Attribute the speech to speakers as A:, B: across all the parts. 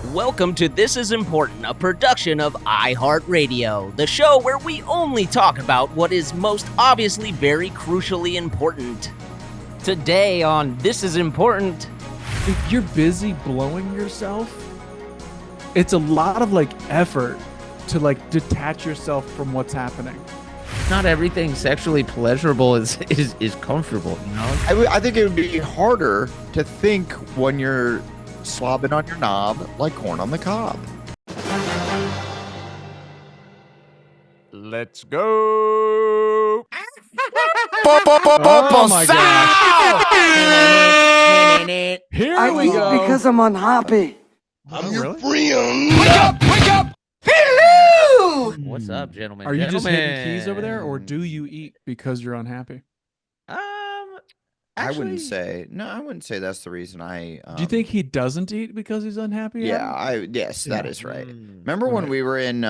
A: Welcome to This Is Important, a production of iHeartRadio, the show where we only talk about what is most obviously very crucially important. Today on This Is Important...
B: If you're busy blowing yourself, it's a lot of effort to detach yourself from what's happening.
C: Not everything sexually pleasurable is comfortable, you know?
D: I think it would be harder to think when you're slobbing on your knob like corn on the cob.
E: Let's go.
B: Oh my God. Here we go.
F: Because I'm unhappy.
B: I'm your
E: friend. Wake up.
F: Hello!
C: What's up, gentlemen?
B: Are you just hitting keys over there, or do you eat because you're unhappy?
D: I wouldn't say that's the reason I.
B: Do you think he doesn't eat because he's unhappy?
D: Yeah, yes, that is right. Remember when we were in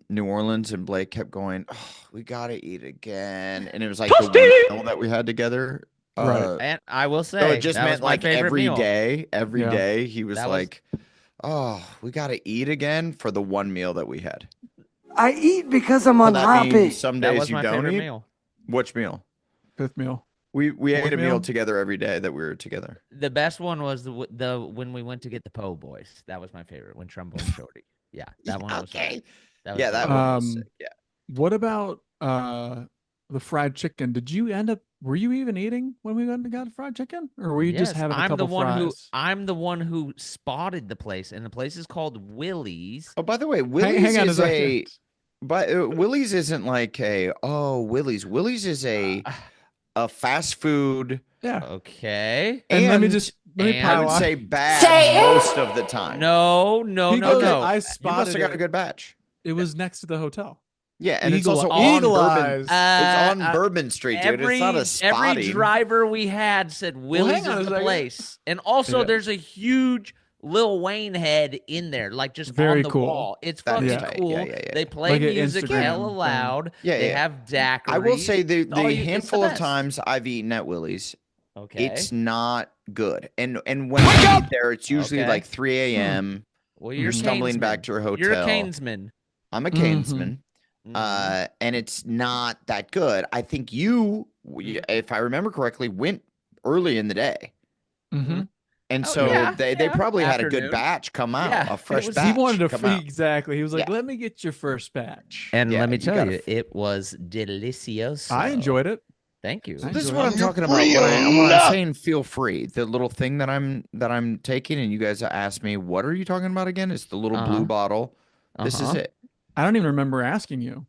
D: New Orleans and Blake kept going, "Oh, we gotta eat again," and it was like the one meal that we had together.
C: Right. And I will say,
D: so it just meant every
C: meal.
D: day. Every day he was like, "Oh, we gotta eat again" for the one meal that we had.
F: I eat because I'm unhappy.
D: Some
C: That
D: days
C: was
D: you
C: my
D: don't
C: favorite
D: eat.
C: meal.
D: Which meal?
B: Fifth meal.
D: We ate a meal
B: meal?
D: together every day that we were together.
C: The best one was the when we went to get the Poe boys. That was my favorite. When Trombone Shorty. Yeah, that one was
D: okay.
C: That was
D: That
C: good.
D: one was sick. Yeah.
B: What about the fried chicken? Were you even eating when we went and got fried chicken, or were you just having a couple fries?
C: I'm the one who spotted the place, and the place is called Willie's.
D: Oh, by the way, Willie's
B: hang on
D: is
B: a second.
D: But Willie's isn't like Willie's. Willie's is a fast food.
B: Yeah.
C: Okay.
B: And let me
D: I
B: pile
D: would
B: on.
D: say bad most of the time.
C: No.
B: He goes, I
D: You must
B: spotted
D: have got
B: it.
D: a good batch.
B: It was next to the hotel.
D: Yeah, and
B: Eagle-
D: it's also on
B: Eagle
D: Bourbon.
B: Eyes.
D: It's on Bourbon Street, dude. It's not a spotty.
C: Every driver we had said Willie's
B: hang on
C: is
B: a
C: the
B: second.
C: place. And also
B: Yeah.
C: there's a huge Lil Wayne head in there, like just
B: Very
C: on the
B: cool.
C: wall. It's
D: That
C: fucking
D: is tight.
C: cool.
D: Yeah.
C: They play
B: Like an
C: music
B: Instagram
C: hella
B: thing.
C: loud.
D: Yeah,
C: they
D: yeah.
C: have daiquiris.
D: I will say the
C: It's
D: handful
C: the
D: of
C: best.
D: times I've eaten at Willie's,
C: Okay.
D: it's not good. And when I eat there, it's usually
C: Okay.
D: like 3 a.m.
C: Well,
D: You're
C: you're
D: stumbling
C: Canesman.
D: back to a hotel.
C: You're a Canesman.
D: I'm a Canesman.
C: Mhm.
D: And it's not that good. I think if I remember correctly, went early in the day.
B: Mm-hmm.
D: And
C: Oh,
D: so
C: yeah,
D: they probably had a good
C: Afternoon.
D: batch come out,
C: Yeah,
D: a fresh
C: it was-
D: batch.
B: He wanted to
D: come out.
B: exactly. He was like,
D: Yeah.
B: "Let me get your first batch."
C: And
D: Yeah,
C: let me
D: you
C: tell
D: gotta
C: you, it was delicious.
B: I enjoyed it.
C: Thank you.
B: I
D: This is
B: enjoyed
D: what
B: it.
D: I'm talking about when I'm saying feel free. The little thing that I'm taking, and you guys asked me, what are you talking about again? It's the little blue bottle. This is it.
B: I don't even remember asking you.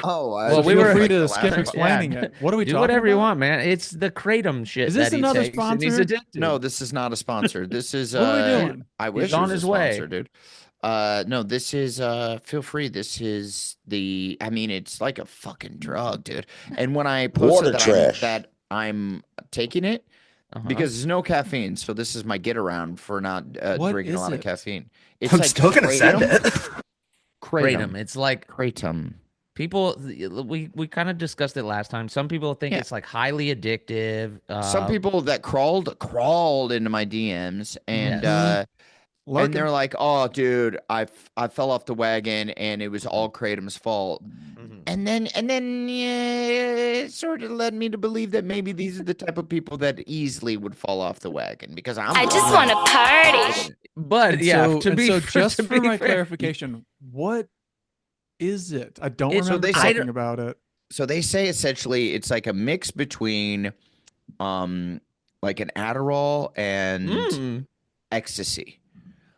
D: Oh,
C: Well,
B: So
C: we
B: feel
C: were-
B: free to
D: like the
B: skip
D: last
B: explaining
C: Yeah.
B: it. What are we
C: Do
B: talking
C: whatever you
B: about?
C: want, man. It's the Kratom shit.
B: Is this
C: that he
B: another
C: takes, and he's
B: sponsor?
C: addicted.
D: No, this is not a sponsor. This is
B: What are we doing?
D: I wish
C: on
D: it was
C: his
D: a
C: way.
D: sponsor, dude. No, this is feel free. This is it's like a fucking drug, dude. And when I posted that I'm taking it because there's no caffeine, so this is my get around for not
B: What
D: drinking a
B: is
D: lot of
B: it?
D: caffeine. It's
E: I'm
D: like
E: still gonna send it.
C: Kratom. It's like
D: Kratom.
C: people. We kind of discussed it last time. Some people think
D: Yeah.
C: it's like highly addictive.
D: Some people that crawled into my DMs and
B: Lurking.
D: and they're like, "Oh, dude, I fell off the wagon, and it was all Kratom's fault." And then it sort of led me to believe that maybe these are the type of people that easily would fall off the wagon because
G: I just want to party.
C: But
B: And
C: yeah,
B: so,
C: to
B: and
C: be
B: so
C: fair-
B: just
C: to
B: for
C: be
B: my
C: fair-
B: clarification, what is it? I don't
C: It's-
B: remember
D: they say-
B: talking about it.
D: So they say essentially it's like a mix between, like an Adderall and ecstasy.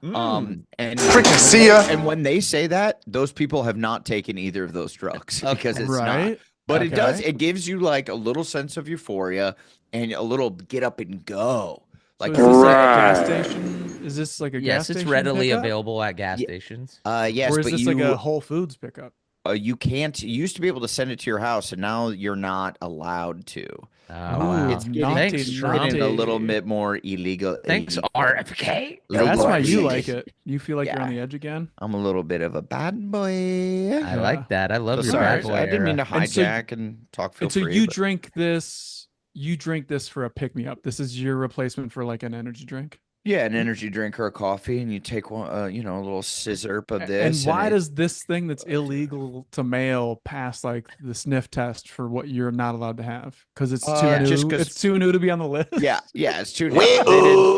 D: And
E: Freaking see ya.
D: And when they say that, those people have not taken either of those drugs because it's not.
B: Right?
D: But it does.
B: Okay.
D: It gives you like a little sense of euphoria and a little get up and go.
B: So
D: Like,
B: is this like a gas station? Is this like a gas
C: Yes,
B: station?
C: it's readily
B: pickup?
C: available at gas
D: Yeah.
C: stations.
D: yes,
B: Or is
D: but
B: this
D: you
B: like a Whole Foods pickup?
D: you can't. You used to be able to send it to your house, and now you're not allowed to.
C: Oh, wow.
D: It's getting,
B: naughty,
D: it's getting a
B: naughty.
D: little bit more illegal.
C: Thanks,
D: illegal.
C: RFK.
B: That's why you
D: Illegal.
B: like it. You feel like you're on
D: Yeah.
B: the edge again.
D: I'm a little bit of a bad boy.
C: I like that. I love
D: So
C: your
D: sorry,
C: bad boy
D: I didn't mean to
C: era.
B: And so-
D: hijack and talk. Feel
B: And so
D: free,
B: you
D: but-
B: drink this. You drink this for a pick me up. This is your replacement for like an energy drink.
D: Yeah, an energy drink or a coffee, and you take one, a little scissor of this.
B: And why does this thing that's illegal to mail pass like the sniff test for what you're not allowed to have? Because it's too new.
D: just 'cause-
B: It's too new to be on the list.
D: Yeah, it's too.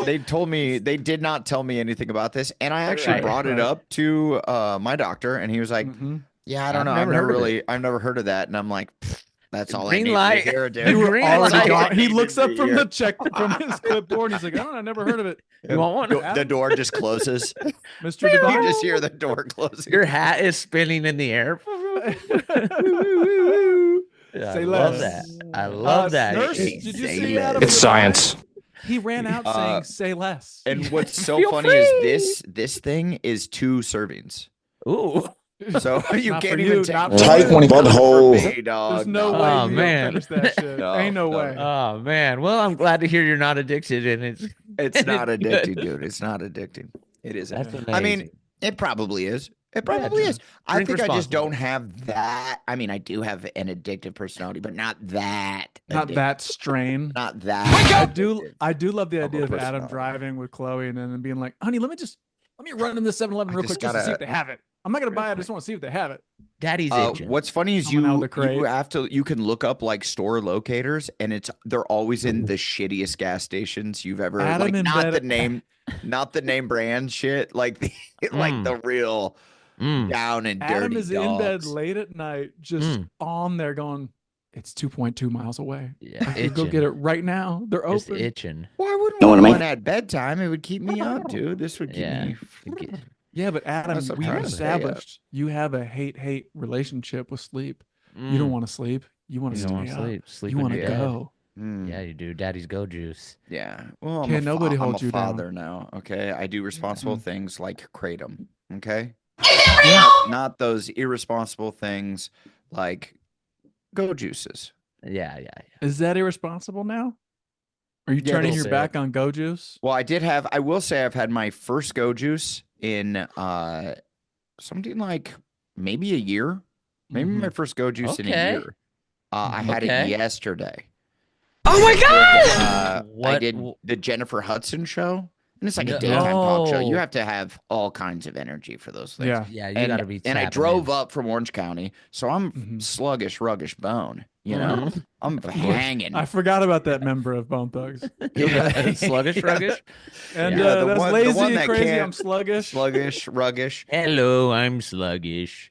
D: They told me they did not tell me anything about this, and I actually brought it up to my doctor, and he was like, "Yeah, I don't know. I've never heard of that." And I'm like, "That's all
C: Green
D: I need
C: light.
D: to hear, dude."
B: You were
C: Green
B: already
C: light.
B: gone. He looks up from the check from his clipboard. And he's like, "I don't know. I never heard of it."
C: You want one?
D: The door just closes.
B: Mr.
D: You
B: Devine.
D: just hear the door closing.
C: Your hat is spinning in the air. I
B: Say
C: love
B: less.
C: that. I love that.
B: Nurse,
C: shit.
B: did you
D: Say
B: see
D: less.
B: Adam?
E: It's science.
B: He ran out saying "say less."
D: And what's so
C: Feel
D: funny
C: free.
D: is this thing is 2 servings.
C: Ooh.
D: So you
B: Not
D: can't
B: for
D: even
B: you,
D: take
B: not
D: one
B: for
E: Tight
B: you.
E: one butthole.
D: for me, dog.
B: There's no
D: No.
B: way
C: Oh,
B: you
C: man.
B: don't finish that shit.
D: No,
B: Ain't no
D: no.
B: way.
C: Oh man. Well, I'm glad to hear you're not addicted, and it's
D: It's not
C: Good.
D: addicting, dude. It's not addicting. It isn't.
C: that's amazing.
D: I mean, it probably is. It probably is. I
C: Drink
D: think I just
C: responsibly.
D: don't have that. I mean, I do have an addictive personality, but not that.
B: Not
D: addictive.
B: that strain.
D: Not that.
B: I do love the
D: Of a
B: idea of Adam
D: personality.
B: driving with Chloe and then being like, "Honey, let me run in the 7-Eleven
D: I
B: real
D: just
B: quick just to see if
D: gotta-
B: they have it. I'm not gonna buy it. I just want to see if they have it."
C: Daddy's itching.
D: What's funny is
B: Coming out of the
D: you
B: crate.
D: have to you can look up like store locators, and they're always in the shittiest gas stations you've ever
B: Adam
D: like
B: in
D: not
B: bed-
D: the name brand shit, like the real
C: Mm.
D: down and dirty
B: Adam is in bed
D: dogs.
B: late at night, just on there going, "It's 2.2 miles away.
C: Yeah,
B: I could go get it right now. They're
C: Just
B: open."
C: itching.
D: Well, I wouldn't
E: Know what I
D: want
E: mean?
D: one at bedtime. It would keep me up, dude. This would keep
C: Yeah.
D: me.
B: Yeah, but Adam,
D: That's what I'm
B: we
D: trying to say,
B: established you have a hate relationship with sleep. You don't want to sleep. You want to
C: You don't
B: stay
C: want to
B: up.
C: sleep. Sleep
B: You
C: in
B: want to
C: your bed.
B: go.
D: Mm,
C: Yeah, you do. Daddy's go juice.
D: yeah. Well,
B: Can't nobody hold
D: I'm a
B: you down.
D: father now. Okay, I do responsible things like kratom. Okay,
B: Yeah.
D: not those irresponsible things like go juices.
C: Yeah.
B: Is that irresponsible now? Are you
D: Yeah,
B: turning
D: they'll
B: your
D: say
B: back on Go Juice?
D: Well, I will say I've had my first go juice in something like maybe a year. Maybe my first go juice in a
C: Okay.
D: year. I had it
C: Okay.
D: yesterday.
G: Oh my god!
D: I
C: What-
D: did the Jennifer Hudson show, and it's like
C: No.
D: a daytime talk show. You
C: Oh.
D: have to have all kinds of energy for those things.
B: Yeah.
C: Yeah, you
D: and,
C: gotta be.
D: and I
C: tapping
D: drove
C: in.
D: up from Orange County, so I'm
B: Mhm.
D: sluggish, ruggish bone. You know, I'm hanging.
B: I forgot about that member of Bone Thugs.
D: Yeah.
C: Sluggish,
D: Yeah.
C: ruggish.
B: And
D: Yeah, the
B: that's
D: one- the
B: lazy
D: one
B: and
D: that
B: crazy.
D: can't-
B: I'm sluggish.
D: Sluggish, ruggish.
C: Hello, I'm sluggish.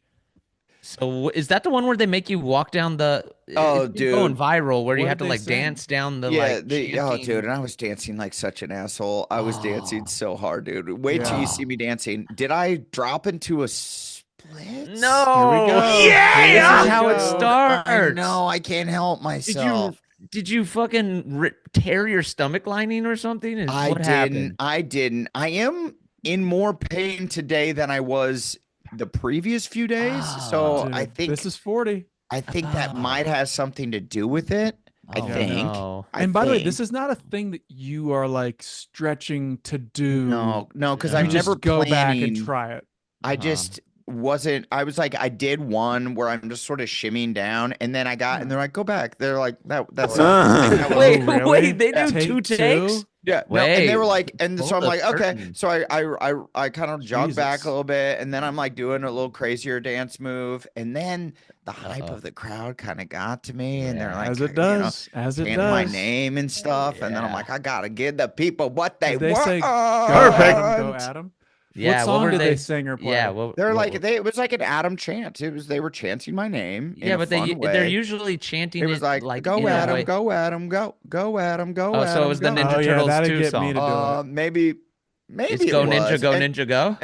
C: So is that the one where they make you walk down the?
D: Oh,
C: it's been going
D: dude.
C: viral where you
B: What
C: have
B: did
C: to
B: they
C: like
B: say?
C: dance down the
D: Yeah,
C: like.
D: oh,
C: chanting-
D: dude, and I was dancing like such an asshole. I was dancing so hard, dude. Wait till
B: Yeah.
D: you see me dancing. Did I drop into a split?
C: No.
B: Here we go.
C: This is how it
B: go.
C: starts.
D: I know. I can't help
C: Did
D: myself.
C: did you fucking tear your stomach lining or something? Is
D: I
C: what
D: didn't.
C: happened?
D: I didn't. I am in more pain today than I was the previous few days. So
B: Dude,
D: I think
B: this is 40.
D: that might have something to do with it. I
C: Oh,
D: think.
C: no.
D: I
B: And by the way,
D: think.
B: this is not a thing that you are like stretching to do.
D: no, because
C: You
D: I'm
B: You just
D: never
B: go back
D: planning.
B: and try it.
D: I just wasn't. I was like, I did one where I'm just sort of shimmying down, and then I got, and they're like, go back. They're like, that's that was-
C: Wait,
B: really?
C: wait, they do
B: Take
C: two
B: two?
C: takes?
D: yeah. No, and they
C: Wait,
D: were like, and so I'm
C: pull
D: like,
C: the
D: okay.
C: curtain.
D: So I kind of jogged back
B: Jesus.
D: a little bit, and then I'm like doing a little crazier dance move, and then the hype of the crowd kind of got to me, and they're like,
B: As it
D: you know,
B: does. As it
D: chanting
B: does.
D: my name and stuff, and then I'm
C: Yeah.
D: like, I gotta give the people what they
B: Did they
D: want.
B: say, go Adam, go Adam?
C: Yeah,
B: What song
C: were
B: did they sing or play?
C: Yeah, well,
D: They're like it was like an Adam chant. They were chanting my name. in
C: yeah,
D: a
C: but
D: fun
C: they're
D: way.
C: usually chanting.
D: It was like, go
C: in a
D: Adam,
C: way-
D: go Adam, go Adam, go
C: Oh,
D: Adam.
C: so it was the
D: go.
C: Ninja
B: Oh, yeah,
C: Turtles
B: that'd
C: 2
B: get me
C: song.
B: to do it.
D: Maybe
C: It's
D: it
C: Go
D: was.
C: Ninja, Go
D: And
C: Ninja, Go.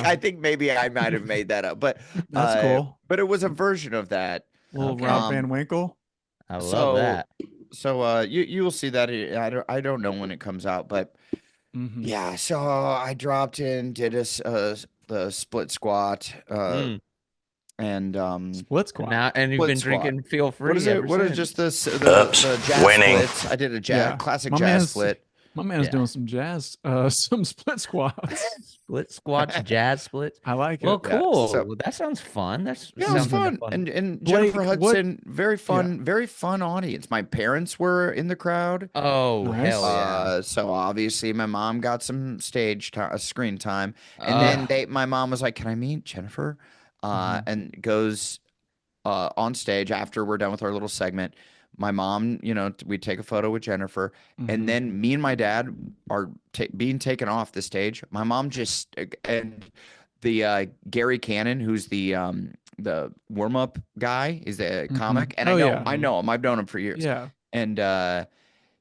D: I think maybe I might have made that up, but
B: That's cool.
D: But it was a version of that.
B: Little
C: Okay.
B: Rob Van Winkle.
C: I love
D: So
C: that.
D: So you will see that. I don't know when it comes out, but
B: Mhm.
D: yeah. So I dropped in, did the split squat, and
B: Split squat.
C: Now, and you've
D: Split
C: been
D: squat.
C: drinking Feel Free.
D: what is it?
C: ever
D: What is
C: since.
D: just the jazz
E: Oops,
D: splits?
E: winning.
D: I did a
B: Yeah.
D: classic
B: My
D: jazz
B: man's-
D: split.
B: My man's
C: Yeah.
B: doing some jazz, some split squats.
C: Split squats, jazz splits.
B: I like it.
C: Well, cool.
D: so-
C: Well, that sounds fun. That
D: Yeah, it was
C: sounds like a
D: fun. And
B: Blake,
D: Jennifer
B: what-
D: Hudson, very fun audience. My parents were in the crowd.
C: Oh,
B: Nice.
C: hell yeah.
D: So obviously my mom got some screen time, and then my mom was like, "Can I meet Jennifer?" And goes on stage after we're done with our little segment. My mom, we take a photo with Jennifer, and then me and my dad are being taken off the stage. My mom and the Gary Cannon, who's the warm up guy, is the comic, and I know him. I've known him for years.
B: Yeah.
D: And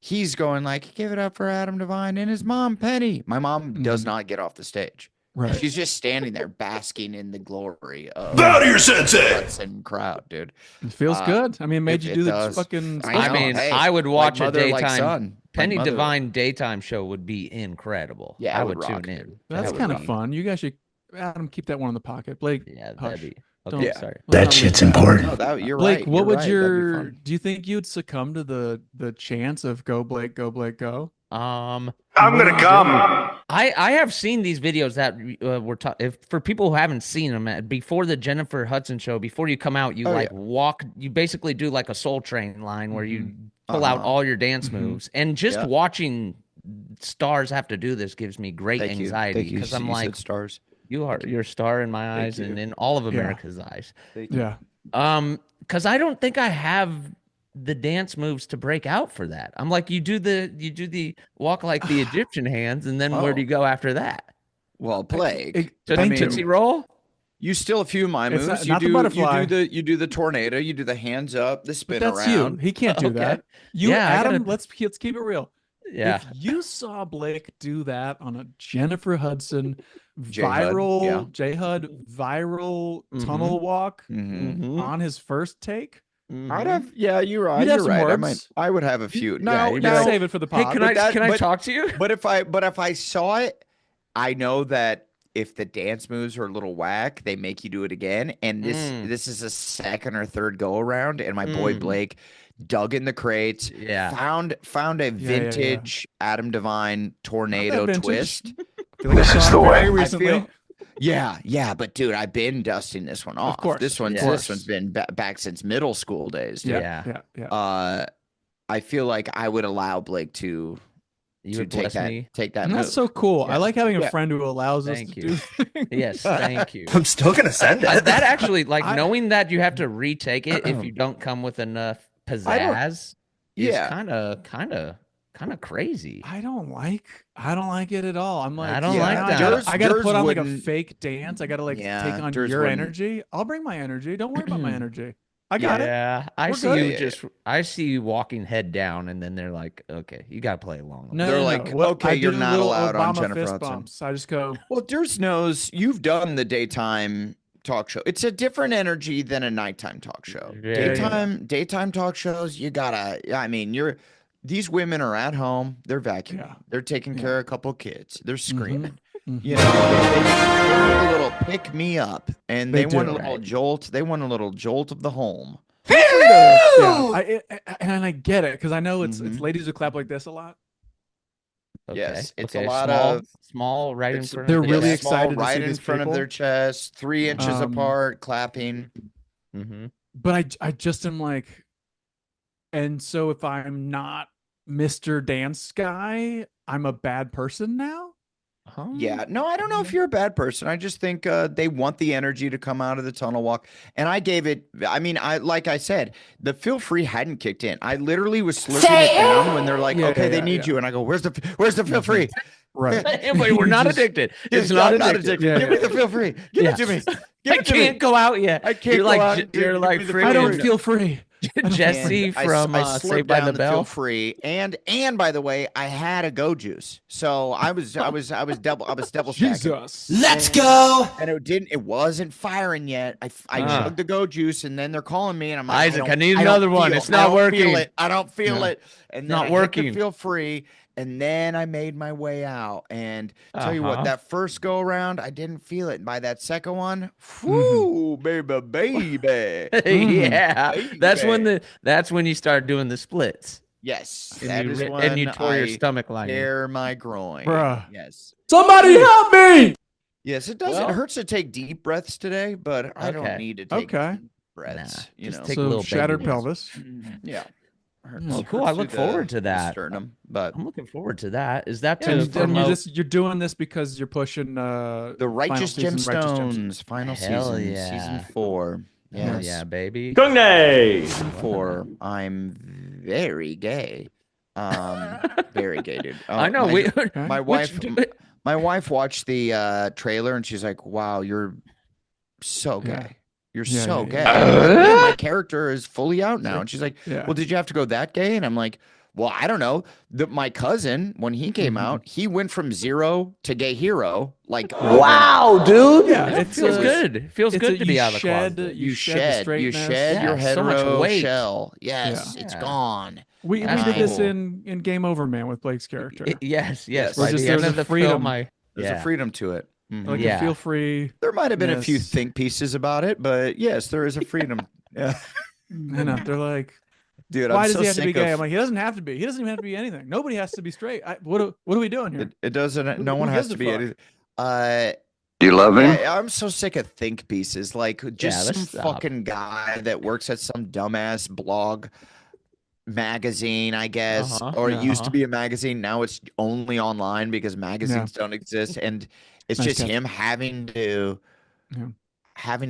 D: he's going like, "Give it up for Adam Devine and his mom, Penny." My mom does not get off the stage.
B: Right.
D: She's just standing there basking in the glory of
E: Bow to your sensei.
D: Hudson crowd, dude.
B: It feels good. I mean, it made you do the
D: does.
B: fucking.
D: I
C: I
D: know.
C: mean,
D: Hey,
C: I would
D: like
C: watch a
D: mother, like
C: daytime
D: son. Like
C: Penny
D: mother.
C: Devine daytime show would be incredible.
D: Yeah,
C: I
D: it
C: would
D: would rock,
C: tune
D: dude.
C: in.
B: That's
C: That
B: kind
C: would
B: of
C: be-
B: fun. You guys should, Adam, keep that one in the pocket. Blake,
C: Yeah,
B: hush.
C: that'd be.
B: Don't-
C: Okay,
B: Yeah.
C: sorry.
E: That
B: Let's not
E: shit's
B: read that.
E: important.
D: No, you're
B: Blake,
D: right.
B: what
D: you're
B: would
D: right. That'd be
B: your?
D: fun.
B: Do you think you'd succumb to the chance of go Blake, go Blake, go?
E: I'm gonna come.
C: I have seen these videos that were for people who haven't seen them before the Jennifer Hudson show. Before you come out, you walk. You basically do like a Soul Train line where you pull out all your dance moves, and just watching stars have to do this gives me great anxiety because I'm like,
D: stars.
C: you're a star in my eyes and in all of America's eyes.
B: Yeah.
C: Because I don't think I have the dance moves to break out for that. I'm like, you do the walk like the Egyptian hands, and then where do you go after that?
D: Well, Blake.
C: Tootsie roll?
D: You steal a few of my
B: It's
D: moves.
B: not the butterfly.
D: You do the tornado. You do the hands up, the spin
B: But that's
D: around.
B: you. He can't do
C: Okay.
B: that. You,
C: Yeah, I
B: Adam.
C: gotta-
B: Let's keep it real.
C: Yeah.
B: If you saw Blake do that on a Jennifer Hudson
D: J-Hud,
B: viral
D: yeah.
B: J-Hud viral tunnel walk
D: Mhm.
B: on his first take,
D: I'd have. Yeah, you're right.
B: You'd have
D: You're
B: some
D: right.
B: words.
D: I would have a few.
C: Yeah,
D: No,
C: you'd
B: you
C: right.
B: save it for the
C: Hey,
B: pod.
C: can I
D: but-
C: talk to you?
D: But if I saw it, I know that if the dance moves are a little whack, they make you do it again. And this is a second or third go around. And my boy Blake dug in the crates,
C: Yeah.
D: found a vintage Adam Devine tornado
B: vintage.
D: twist.
B: I feel like I
E: This is
B: saw
E: the
B: it
E: way.
B: very
E: I
B: recently.
D: Yeah, but dude, I've been dusting this one off.
B: course,
D: this
B: of
D: one's
B: course.
D: been back since middle school days. Dude.
C: Yeah.
D: I feel like I would allow Blake to
C: You would
D: take
C: bless
D: that
C: me.
D: take that
B: And
D: move.
B: that's so cool. I
D: Yeah.
B: like having a
D: Yeah.
B: friend who allows us
C: Thank
B: to
C: you.
B: do things.
C: Yes, thank you.
E: I'm still gonna send it.
C: That actually, like
B: I-
C: knowing that you have to retake it if you don't come with enough pizzazz
D: Yeah.
C: is kind of crazy.
B: I don't like it at all. I'm like,
C: I don't
B: yeah,
C: like
B: I
C: that.
B: gotta-
D: Durs-
B: I gotta
D: Durs
B: put on like a
D: wouldn't-
B: fake dance. I gotta like
D: Yeah,
B: take on
D: Durs
B: your
D: wouldn't.
B: energy. I'll bring my energy. Don't worry about my energy. I got it.
C: Yeah, I
B: We're
C: see
B: good.
C: you I see you walking head down, and then they're like, okay, you got to play along.
B: No,
D: They're
B: no,
D: like,
B: no. What-
D: okay,
B: I
D: you're
B: do
D: not
B: little
D: allowed on
B: Obama
D: Jennifer
B: fist
D: Hudson.
B: bumps. I just go,
D: Well, Durs knows you've done the daytime talk show. It's a different energy than a nighttime talk show.
C: Yeah,
D: Daytime talk shows, you gotta. I mean, these women are at home. They're vacuuming.
B: Yeah.
D: They're taking care of a couple kids. They're screaming.
B: mhm.
D: You know, they want a little pick me up, and
B: They
D: they want
B: do.
D: a little jolt. They want a little jolt of the home.
B: yeah, and I get it because I know it's ladies who clap like this a lot.
C: Okay.
D: Yes, it's a
C: okay,
D: lot
C: small,
D: of-
C: small, right in
D: It's-
C: front.
B: They're
C: of
B: really
D: Yeah,
B: excited to
D: right
B: see
D: in
B: these
D: front
B: people.
D: of their chest, 3 inches apart, clapping.
C: Mm-hmm.
B: But I just am like, and so if I'm not Mr. Dance Guy, I'm a bad person now.
D: Yeah, no, I don't know if you're a bad person. I just think they want the energy to come out of the tunnel walk, and I gave it. I mean, like I said, the feel free hadn't kicked in. I literally was slurping it down when they're like,
B: Yeah,
D: "Okay,
B: yeah,
D: they
B: yeah,
D: need
B: yeah.
D: you," and I go, "Where's the feel free?"
B: Right.
C: but we're not addicted. It's not addicted.
B: Yeah,
D: Give me the feel free. Give it to me. Give
C: I
D: it to me.
C: can't go out yet.
D: I can't
C: You're
D: go
C: like
D: out,
C: J-
D: dude.
C: you're
D: Give
C: like
D: me the
C: freaking
B: I don't feel free.
C: Jesse
D: And
C: from
D: I
C: Saved
D: slurped
C: by
D: down
C: the
D: feel
C: Bell.
D: free, and by the way, I had a go juice, so I was double stacking.
B: Jesus.
E: Let's go.
D: And it wasn't firing yet. I chugged the go juice, and then they're calling me, and I'm like,
C: Isaac,
D: don't-
C: I need
D: don't
C: another one.
D: feel-
C: It's
D: I
C: not
D: don't feel
C: working.
D: it. I don't feel
B: Yeah.
D: it. And then
C: Not
D: I hit the
C: working.
D: feel free, and then I made my way out. And tell you what, that first go around, I didn't feel it. And by that second one, whoo, baby.
C: Yeah, that's
D: Baby.
C: when you start doing the splits.
D: Yes,
C: And
D: that
C: you,
D: is
C: ri-
D: when
C: and you tore your
D: I
C: stomach lining.
D: tear my groin.
B: Bruh.
D: Yes.
B: Somebody help me!
D: Yes, it does.
C: Well-
D: It hurts to take deep breaths today, but I don't
C: Okay.
D: need to take
B: Okay.
D: deep breaths.
C: Nah,
D: you
C: just
D: know.
C: take
B: So
C: little
B: shattered
C: baby ones.
B: pelvis.
D: Yeah. Hurts-
C: Oh, cool.
D: hurts
C: I look
D: through
C: forward to
D: the
C: that.
D: sternum, but
C: I'm looking forward to that. Is that
D: Yeah,
C: to
B: And
C: promote?
B: you're doing this because you're pushing
D: the
B: Final
D: Righteous
B: Season,
D: Gemstones final
C: Hell
D: season,
C: yeah.
D: season 4.
C: Hell
D: Yes.
C: yeah, baby.
D: Season 4. I'm very gay. Very gay, dude.
C: I know.
D: My wife watched the trailer and she's like, "Wow, you're so gay.
B: Yeah.
D: You're
B: Yeah,
D: so
B: yeah,
D: gay."
B: yeah.
D: I'm like, "Yeah, my character is fully out now." And she's like,
B: Yeah.
D: "Well, did you have to go that gay?" And I'm like, "Well, I don't know. My cousin, when he came out, he went from 0 to gay hero. Like,
E: Wow, dude.
B: Yeah,
C: It feels good. It feels
B: it's
C: good
B: a-
C: to be
B: you
C: out of the
B: shed-
C: closet.
D: you
B: the
D: shed
B: straightness.
D: your
C: Yeah, so much
D: hetero
C: weight.
D: shell. Yes,
C: Yeah.
D: it's
C: Yeah.
D: gone.
B: We
C: That's
B: did this
C: cool.
B: in Game Over Man with Blake's character.
C: Yes.
D: Yes.
B: We're
C: By
B: just-
C: the end
B: there's
C: of
B: a
C: the
B: freedom.
C: film,
D: There's a freedom to it. Mhm.
B: Like
C: Yeah.
B: feel free.
D: There might have been a few
B: Yes.
D: think pieces about it, but yes, there is a freedom. Yeah.
B: You know, they're like,
D: Dude,
B: why
D: I'm
B: does
D: so
B: he have to be
D: sick
B: gay?
D: of
B: I'm like, he doesn't have to be. He doesn't even have to be anything. Nobody has to be straight. What are we doing here?
D: it doesn't no
B: Who
D: one has
B: gives
D: to
B: a
D: be
B: fuck?
D: anything.
E: Do you love him?
D: Yeah, I'm so sick of think pieces. Like just
C: let's
D: some
C: stop.
D: fucking guy that works at some dumbass blog magazine, I guess.
C: Uh-huh.
D: Or it
B: Yeah.
D: used to be a magazine. Now it's only online because magazines don't exist. And it's
B: Nice
D: just
B: catch.
D: him having to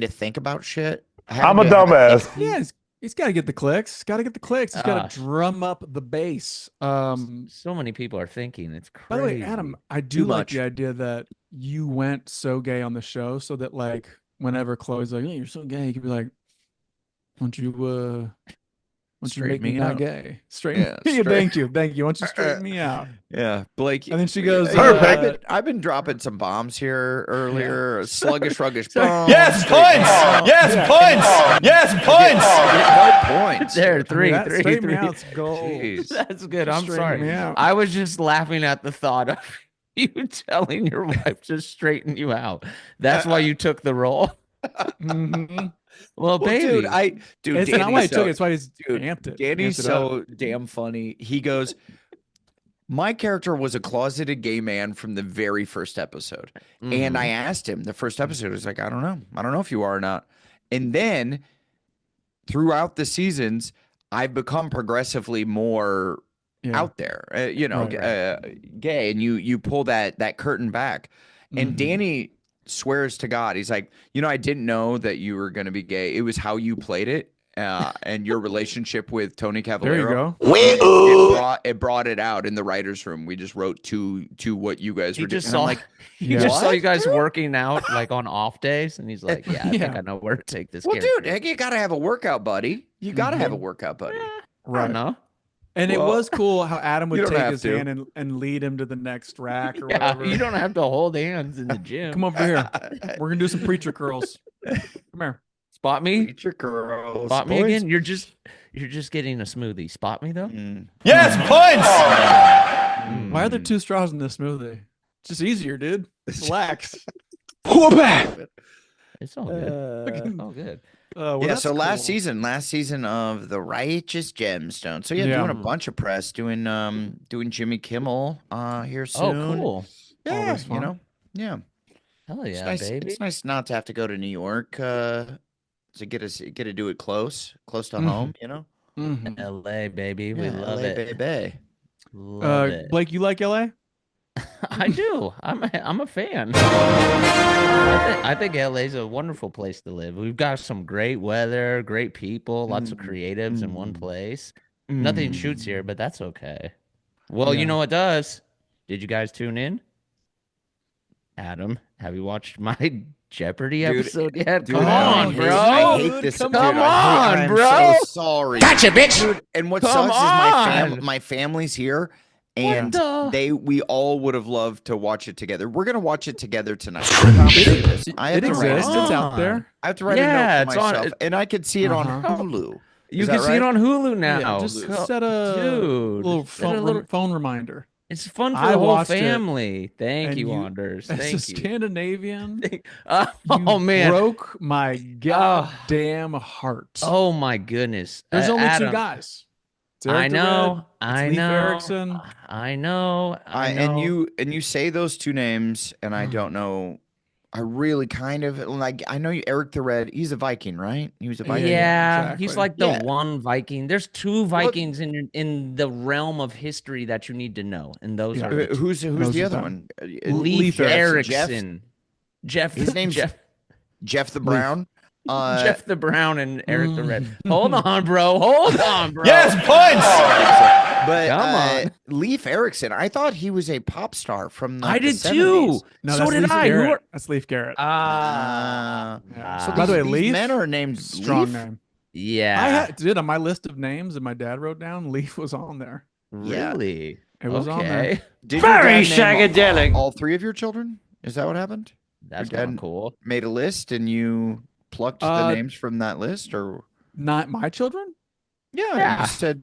D: think about shit.
E: I'm a
D: having to-
E: dumbass.
B: Yeah, he's got to get the clicks. He's got to get the clicks. He's
C: Ah.
B: got to drum up the bass.
C: So many people are thinking it's crazy.
B: By the way, Adam, I do
D: Too
B: like
D: much.
B: the idea that you went so gay on the show, so that like whenever Chloe's like, "Hey, you're so gay," you could be like, "Why don't you
D: Straighten
B: make me
D: me
B: not
D: out."
B: gay? Straighten
D: Yeah,
B: me.
D: straight-
B: Thank you. Why don't you straighten me out?"
D: Yeah, Blake.
B: And then she goes,
D: I've been dropping some bombs here earlier. Sluggish, ruggish
B: Sorry.
D: bombs.
E: Yes,
D: straight
E: points.
D: bombs.
E: Yes, points. Yes, points.
D: No points.
C: There, three.
B: Straighten me out's gold.
D: Jeez.
C: That's good. I'm
B: Straighten me
C: sorry.
B: out.
C: I was just laughing at the thought of you telling your wife to straighten you out. That's why you took the role.
B: Mhm.
C: Well, baby.
D: Dude,
B: It's not
D: Danny's
B: why I took
D: so-
B: it. It's why he's
D: dude,
B: amped it.
D: Danny's
B: amped it up.
D: so damn funny. He goes, my character was a closeted gay man from the very first episode. And I asked him the first episode, he's like, I don't know. I don't know if you are or not. And then throughout the seasons, I've become progressively more
B: Yeah.
D: out there,
B: Right.
D: gay. And you pull that curtain back. And
B: Mhm.
D: Danny swears to God, he's like, I didn't know that you were going to be gay. It was how you played it. And your relationship with Tony
B: There
D: Cavallero.
B: you go.
D: It brought it out in the writers' room. We just wrote to what you guys
C: He
D: were doing.
C: just
D: And I'm
C: saw
D: like,
C: he
B: Yeah.
C: just saw
D: What,
C: you guys
D: dude?
C: working out like on off days, and he's like, "Yeah, I think
B: Yeah.
C: I know where to take this."
D: well,
C: character.
D: dude, you got to have a workout buddy. You got to have a workout buddy.
C: I
B: Right.
C: don't know.
B: And it
D: Well,
B: was cool how Adam
D: you
B: would
D: don't
B: take
D: have
B: his
D: to.
B: hand and lead him to the next rack or
C: Yeah,
B: whatever.
C: you don't have to hold hands in the gym.
B: Come over here. We're gonna do some preacher curls. Come here.
C: Spot me.
D: Feature girls.
C: Spot me
D: boys.
C: again. You're just getting a smoothie. Spot me though.
D: Mm.
E: Yes, points.
B: Why are there 2 straws in this smoothie? It's just easier, dude. Relax.
C: It's all good. It's all good.
B: Well,
D: Yeah,
B: that's
D: so last
B: cool.
D: season of The Righteous Gemstone. So yeah,
B: Yeah.
D: doing a bunch of press, doing Jimmy Kimmel here soon.
C: Oh, cool.
D: Yeah,
B: Always fun.
D: yeah.
C: Hell
D: It's
C: yeah,
D: nice.
C: baby.
D: It's nice not to have to go to New York to get to do it close to
B: Mhm.
D: home.
B: Mhm.
C: LA, baby. We
D: Yeah,
C: love
D: LA,
C: it.
D: baby.
C: Love it.
B: Blake, you like LA?
C: I do. I'm a fan. I think LA's a wonderful place to live. We've got some great weather, great people, lots of creatives in one place. Nothing shoots here, but that's okay. Well,
B: Yeah.
C: you know what does? Did you guys tune in? Adam, have you watched my Jeopardy
D: Dude,
C: episode yet?
D: Dude,
C: Come
D: I
C: on,
D: hate-
C: bro.
D: I hate this.
C: Come
D: dude,
C: on,
D: I'm
C: bro.
D: so sorry.
C: Gotcha, bitch.
D: Dude, and what
C: Come
D: sucks is
C: on.
D: my family's here, and
C: the-
D: we all would have loved to watch it together. We're gonna watch it together tonight. I have to say this. I have
B: It
D: to write
B: exists.
D: it
B: It's
D: down.
B: out there.
D: I have to write
C: Yeah,
D: a note
C: it's
D: for
C: on-
D: myself, and I could see it on Hulu.
C: You
D: Is
C: can
D: that
C: see it
D: right?
C: on Hulu now.
B: Yeah, just
C: Co-
B: set a
C: Dude,
B: little
C: set a
B: phone,
C: little-
B: phone reminder.
C: It's fun for
B: I
C: the whole
B: watched it,
C: family. Thank
B: and
C: you,
B: you-
C: Anders.
B: As a
C: Thank you.
B: Scandinavian,
C: Oh
B: you
C: man.
B: broke my goddamn heart.
C: Oh my goodness.
B: There's only 2
C: Adam,
B: guys.
C: I know.
B: Leif Erikson.
C: I know.
D: And you say those two names, and I don't know. I really kind of like. I know you, Eric the Red. He's a Viking, right? He was a Viking.
C: Yeah,
B: exactly.
C: he's like the one Viking. There's two Vikings in the realm of history that you need to know, and those are
D: who's the other one?
C: Leif Erikson. Jeff.
D: His name's Jeff the Brown.
C: Jeff the Brown and Eric the Red. Hold on, bro.
E: Yes, punch.
D: But
C: come on,
D: Leif Erikson. I thought he was a pop star from the
C: I did
D: 70s.
C: too.
B: No,
C: so did
B: Leif
C: I.
B: Garrett. That's Leif Garrett.
D: So
B: by the way,
D: these
B: Leif,
D: men are named
B: strong
D: Leif?
B: name.
C: Yeah.
B: On my list of names that my dad wrote down, Leif was on there.
C: Really?
B: It was on there.
D: Did
G: Very
D: your dad name
G: shagadelic.
D: all three of your children? Is that what happened?
C: That's
D: Your dad
C: kind of cool.
D: Made a list and you plucked the names from that list, or
B: Not my children?
D: you said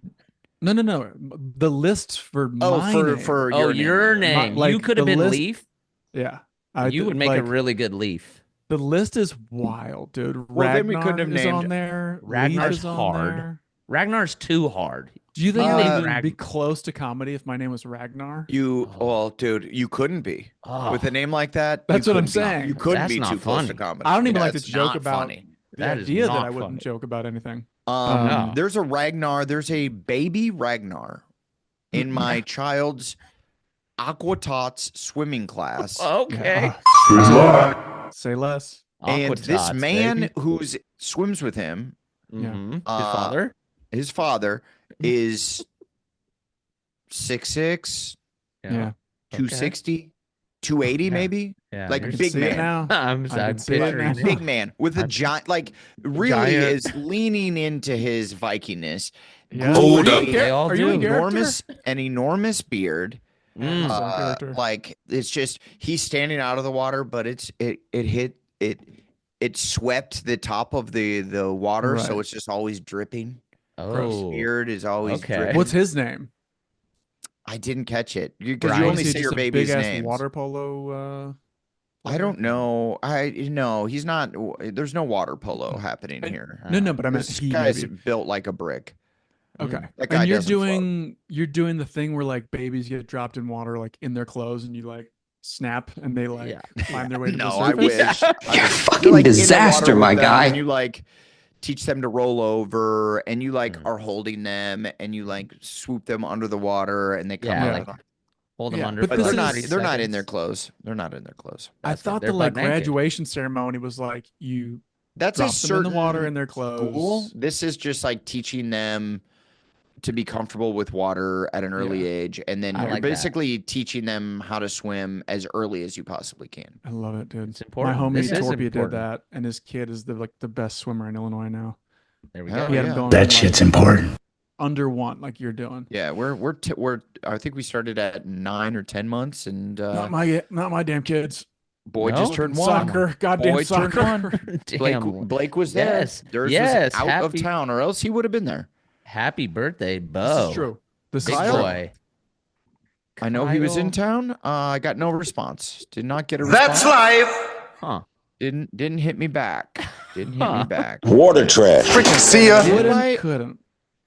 B: No. The list for my name.
D: for
C: Your name.
B: Like,
C: you could have
B: the
C: been
B: list-
C: Leaf.
B: Yeah.
C: You would make a really good Leaf.
B: The list is wild, dude.
D: Well, then we
B: Ragnar
D: couldn't have
B: is
D: named-
B: on there.
C: Ragnar's
B: Leif is on
C: hard.
B: there.
C: Ragnar's too hard.
B: Do you think
C: Uh,
B: I would
C: Rag-
B: be close to comedy if my name was Ragnar?
D: well, dude, you couldn't be
C: Oh,
D: with a name like that.
B: That's
D: you
B: what I'm
D: couldn't be.
B: saying.
D: You couldn't
C: That's
D: be
C: not
D: too close to
C: funny.
D: comedy.
B: I don't even like to
D: it's
B: joke
D: not
B: about
D: funny.
B: the
C: That is
B: idea that
C: not
B: I wouldn't
C: funny.
B: joke about anything.
C: No.
D: There's a Ragnar. There's a baby Ragnar in my child's Aqua Tots swimming class.
C: okay.
B: Say less.
D: And this
C: Aquatots,
D: man
C: baby.
D: who swims with him,
C: Mhm. His
D: Uh,
C: father.
D: his father, is 6'6",
B: Yeah.
D: 260, 280
C: Yeah.
D: maybe.
C: Yeah,
D: like
C: you're
D: big
B: See it
D: man.
B: now?
C: I'm
B: I can see it
C: picturing
B: now.
C: it.
D: Big man with a giant, like really
C: Giant.
D: is leaning into his Vikingness.
B: Yeah.
E: Hold up.
C: They all
B: Are you a
C: do.
B: character?
D: An enormous beard.
C: Mm.
B: Some character.
D: Like it's just he's standing out of the water, but it swept the top of the water, so
B: Right.
D: it's just always dripping.
C: Oh.
D: Beard is always
C: Okay.
D: dripping.
B: What's his name?
D: I didn't catch it because
C: Brian.
D: you
B: Is
D: only
B: he
D: say
B: just
D: your
B: a
D: baby's
B: big-ass
D: name.
B: water polo.
D: I don't know. He's not. There's no water polo happening here.
B: No, but I meant
D: This
B: he
D: guy's
B: maybe.
D: built like a brick.
B: Okay.
D: That guy
B: And you're
D: doesn't float.
B: doing the thing where like babies get dropped in water like in their clothes and you like snap and they like
C: Yeah.
B: find their way to
D: No,
B: the
D: I
B: surface.
D: wish.
E: You're
D: You're
E: fucking
D: like in the
E: disaster,
D: water with
E: my
D: them,
E: guy.
D: And you like teach them to roll over, and you like
C: Mm.
D: are holding them, and you like swoop them under the water, and they come
C: Yeah,
D: out.
C: like, hold them
B: Yeah,
C: under.
B: but
D: But
B: this
D: they're
C: for
D: not.
C: 30
D: They're not in
C: seconds.
D: their clothes. They're not in their clothes.
B: I
C: That's it.
B: thought
C: They're
B: the like
C: butt naked.
B: graduation ceremony was like you
D: That's
B: drop
D: a
B: them in the
D: certain
B: water in their
D: school.
B: clothes.
D: This is just like teaching them to be comfortable with water at an early age, and then
C: I
D: you're
C: like that.
D: basically teaching them how to swim as early as you possibly can.
B: I love it, dude.
C: It's important.
B: My homie
C: This is
B: Torpia did
C: important.
B: that, and his kid is the best swimmer in Illinois now.
C: There we
D: Hell
C: go.
B: He had
D: yeah.
B: him going
E: That
B: in,
E: shit's
B: like,
E: important.
B: under one, like you're doing.
D: Yeah, we're I think we started at 9 or 10 months, and
B: Not my damn kids.
D: boy
C: No?
D: just turned one.
B: Soccer, goddamn
D: Boy turned
B: soccer.
C: Damn.
D: Blake was there.
C: Yes.
D: Theirs
C: Yes.
D: was out
C: Happy-
D: of town, or else he would have been there.
C: Happy birthday, Beau.
B: This is true. This
C: Big
B: is
D: Kyle?
B: true.
C: boy.
D: I know he was in
C: Kyle?
D: town. I got no response. Did not get a response.
E: That's life.
C: Huh.
D: Didn't hit me back. Didn't hit me back.
E: Water trash. Freaking see ya.
D: Invite.
B: Couldn't.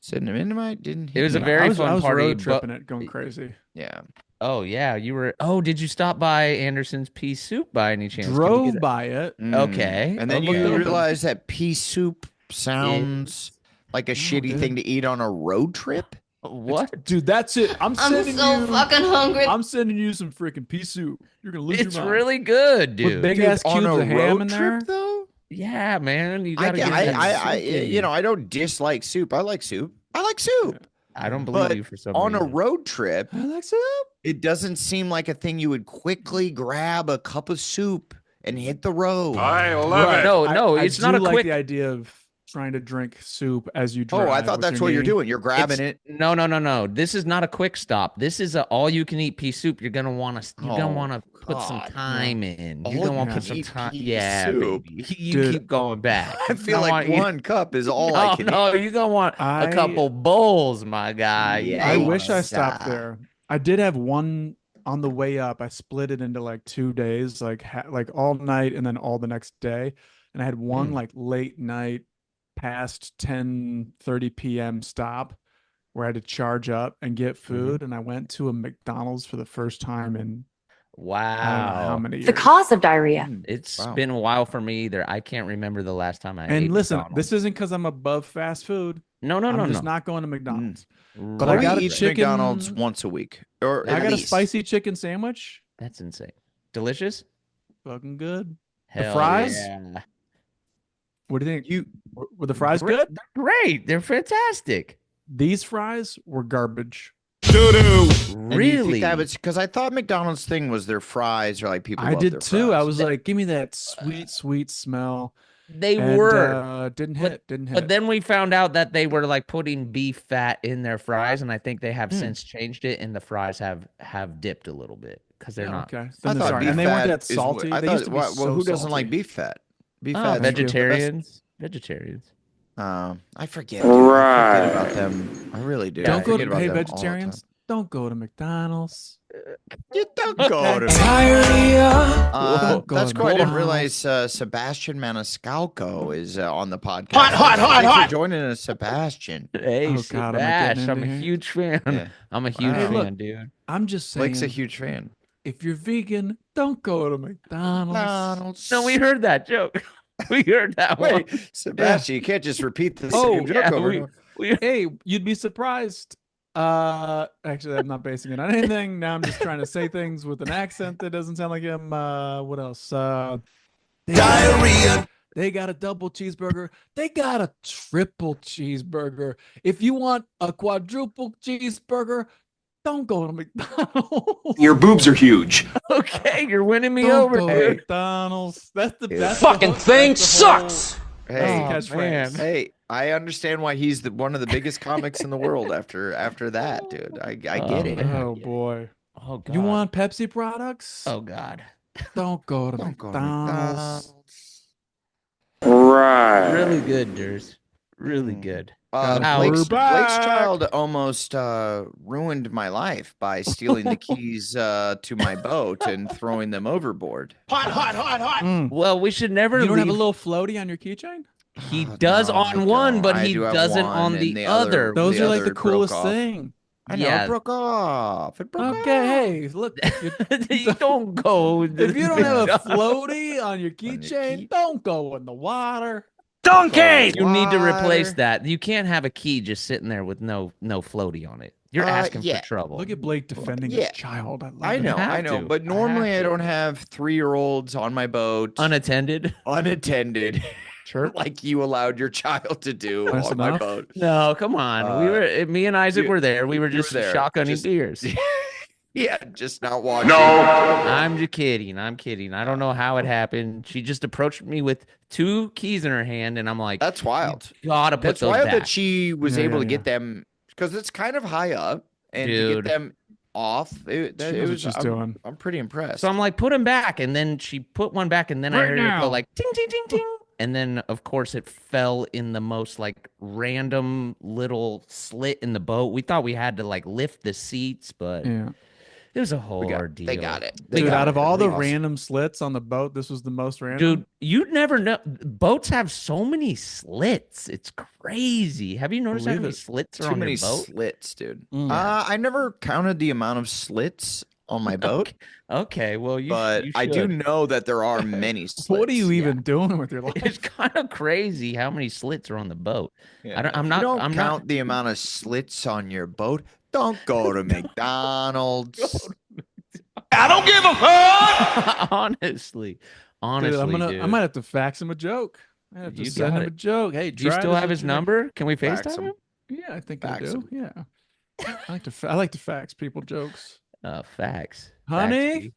D: Send him invite. Didn't hit
C: It was
D: me
C: a
D: back.
C: very
B: I was
C: fun party.
B: road
C: but-
B: tripping it, going crazy.
D: Yeah.
C: Oh yeah, you were. Oh, did you stop by Anderson's Pea Soup by any chance? Can you
B: Drove
C: get it?
B: by it.
C: Okay.
D: And then
C: Okay.
D: you realize that pea soup sounds like a shitty
B: dude.
D: thing to eat on a road trip.
C: What?
B: Dude, that's it. I'm sending you.
H: fucking hungry.
B: I'm sending you some freaking pea soup. You're gonna lose
C: It's
B: your mind.
C: really good, dude.
B: With big ass
D: on
B: cubes
D: a
B: of ham
D: road
B: in
D: trip,
B: there.
D: though.
C: Yeah, man. You
D: I,
C: gotta get that
D: I,
C: soup.
D: you know, I don't dislike soup. I like soup. I like soup.
C: I don't believe
D: but
C: you for some
D: On a
C: reason.
D: road trip,
B: I like soup.
D: it doesn't seem like a thing you would quickly grab a cup of soup and hit the road.
E: I love
B: Right.
E: it.
C: No,
B: I
C: it's not
B: do
C: a
B: like
C: quick.
B: the idea of trying to drink soup as you drive.
D: Oh, I thought
B: with
D: that's
B: your
D: what you're
B: knee.
D: doing. You're grabbing it.
C: No. This is not a quick stop. This is a all-you-can-eat pea soup. You're gonna want to. You're gonna
D: Oh,
C: want to put some
D: God.
C: time in. You're gonna want to put some
D: All-you-can-eat
C: time.
D: pea
C: Yeah,
D: soup.
C: baby. You
B: Dude.
C: keep going back.
D: I feel
C: You're
D: like
C: gonna want-
D: one cup is all
C: No,
D: I can eat.
C: no, you're gonna want
B: I-
C: a couple bowls, my guy.
D: Yeah.
B: I
D: Hey,
B: wish I stopped
D: stop.
B: there. I did have one on the way up. I split it into like 2 days, like all night and then all the next day. And I had one like late night past 10:30 p.m. stop. where I had to charge up and get food, and I went to a McDonald's for the first time in I don't know how
C: Wow.
B: many years.
H: The cause of diarrhea.
C: It's been a while for me either. I can't remember the last time I ate
B: And listen,
C: McDonald's.
B: this isn't because I'm above fast food.
C: No,
B: I'm just
C: no.
B: not going to McDonald's.
C: But
B: I
D: Chloe
B: got a
D: eats
B: chicken-
D: McDonald's once a week, or
B: I
D: at
B: got
D: least.
B: a spicy chicken sandwich.
C: That's insane. Delicious?
B: Fucking good.
C: Hell
B: fries?
C: Yeah.
B: What do you think? Were the fries
C: Great-
B: good?
C: They're great. They're fantastic.
B: These fries were garbage.
D: And you
C: Really?
D: think that was because I thought McDonald's thing was their fries, or like people.
B: I
D: love
B: did
D: their
B: too. I
D: fries.
B: was like, give me that sweet smell.
C: They
B: And,
C: were.
B: didn't
C: But-
B: hit. Didn't hit.
C: But then we found out that they were like putting beef fat in their fries, and I think they have
B: Hmm.
C: since changed it, and the fries have dipped a little bit because they're
B: Oh,
C: not.
B: okay.
D: I
B: Then they're
D: thought
B: sorry.
D: beef
B: And they weren't
D: fat
B: that
D: is what-
B: salty.
D: I
B: They
D: thought,
B: used to be
D: well,
B: so
D: who doesn't like
B: salty.
D: beef fat? Beef
C: Oh,
D: fat.
C: vegetarians. Vegetarians.
D: I forget. Dude. I forget about them. I really do. I
B: Don't go
D: forget
B: to
D: about
B: hey
D: them all the time.
B: vegetarians. Don't go to McDonald's.
D: You don't go to.
B: Don't go
D: That's
B: to
D: cool. I didn't
B: McDonald's.
D: realize Sebastian Maniscalco is on the podcast.
E: Hot.
D: Thanks for joining us, Sebastian.
C: Hey,
B: Oh, God, am I getting
C: Sebash, I'm a
B: into here?
C: huge fan.
D: Yeah.
C: I'm a huge
B: Hey,
C: fan,
B: look.
C: dude.
B: I'm just saying.
D: Blake's a huge fan.
B: If you're vegan, don't go to McDonald's.
C: No, we heard that joke. We heard that one.
D: Wait, Sebastian, you can't just repeat the
B: Oh,
D: same joke
C: yeah,
D: over and over.
B: Hey, you'd be surprised. Actually, I'm not basing it on anything. Now I'm just trying to say things with an accent that doesn't sound like him. What else? Diarrhea. They got a double cheeseburger. They got a triple cheeseburger. If you want a quadruple cheeseburger, don't go to McDonald's.
E: Your boobs are huge.
C: Okay, you're winning me
B: Don't
C: over,
B: go to
C: dude.
B: McDonald's. That's the
D: Dude.
B: best
E: Fucking thing sucks.
D: Hey,
B: catchphrase.
D: hey, I understand why he's one of the biggest comics in the world after that, dude. I get it.
C: man.
B: Oh boy.
C: Oh, God.
B: You want Pepsi products?
C: Oh, God.
B: Don't go to
D: Don't go to
B: McDonald's.
E: Right.
C: Really good, Durs. Really
D: Mm.
C: good.
B: Now
D: Blake's
B: we're back.
D: child almost ruined my life by stealing the keys to my boat and throwing them overboard.
B: Mm.
C: Well, we should never
B: You don't
C: leave.
B: have a little floaty on your keychain?
C: He does
D: No,
C: on
D: I
C: one,
D: don't.
C: but
D: I
C: he
D: do have
C: doesn't
D: one,
C: on
D: and
C: the
D: the
C: other.
B: Those
D: The
B: are like
D: other
B: the
D: broke
B: coolest
D: off.
B: thing.
D: I know,
C: Yeah.
D: it broke off. It broke
B: Okay,
D: off.
B: hey, look.
C: You don't go.
B: If you don't have a floaty on your
D: your
B: keychain,
D: key-
B: don't go in the water.
E: Donkey.
C: You need to replace
D: Water.
C: that. You can't have a key just sitting there with no floaty on it. You're asking
D: yeah.
C: for trouble.
B: Look at Blake defending
D: Yeah.
B: his child. love
D: I
B: it.
D: know,
C: have
D: I know.
C: to.
D: But
C: I
D: normally
C: have
D: I
C: to.
D: don't have 3-year-olds on my boat
C: Unattended.
D: unattended
B: Sure.
D: like you allowed your child to do
B: Nice
D: on my
B: enough.
D: boat.
C: No, come on. Me and Isaac
D: you-
C: were there. We were
D: you were
C: just
D: there.
C: shotgunning
D: Just-
C: beers.
D: Yeah, just not watching.
E: No.
C: I'm just kidding. I'm kidding. I don't know how it happened. She just approached me with 2 keys in her hand, and I'm like,
D: That's wild.
C: you gotta put
D: That's
C: those
D: wild
C: back.
D: that she was
B: Yeah,
D: able
B: yeah,
D: to get them because it's kind of high up and to
C: Dude.
D: get them off. It
B: She knows what
D: was.
B: she's
D: I'm,
B: doing.
D: I'm pretty impressed.
C: So I'm like, put him back. And then she put one back, and then I
B: Right
C: heard it
B: now.
C: go like ting, ting, ting, ting. And then, of course, it fell in the most like random little slit in the boat. We thought we had to like lift the seats, but
B: Yeah.
C: it was a whole ordeal.
D: They got it.
B: Dude,
D: got
B: out
D: it.
B: of all the
D: Awesome.
B: random slits on the boat, this was the most random.
C: Dude, you'd never know. Boats have so many slits. It's crazy. Have you noticed how
B: Believe
C: many
B: it.
C: slits are
D: Too
C: on
D: many
C: your boat?
D: slits, dude.
B: Mm.
D: I never counted the amount of slits on my boat,
C: Okay, well,
D: but I do
C: should.
D: know that there are many slits.
B: What are you
D: Yeah.
B: even doing with your life?
C: It's kind of crazy how many slits are on the boat.
D: Yeah.
C: I'm
D: If
C: not-
D: You don't
C: I'm not-
D: count the amount of slits on your boat. Don't go to McDonald's.
E: I don't give a fuck.
C: Honestly,
B: Dude, I might have to fax him a joke. I have to
C: You
B: send
C: got
B: him a
C: it.
B: joke. Hey,
C: Do you
B: try
C: still
B: this
C: have
B: with
C: his
B: your-
C: number? Can we
D: Fax
C: FaceTime
D: him.
C: him?
B: Yeah, I think
D: Fax
B: I do.
D: him.
B: Yeah, I like to fax people jokes.
C: Facts.
B: Honey?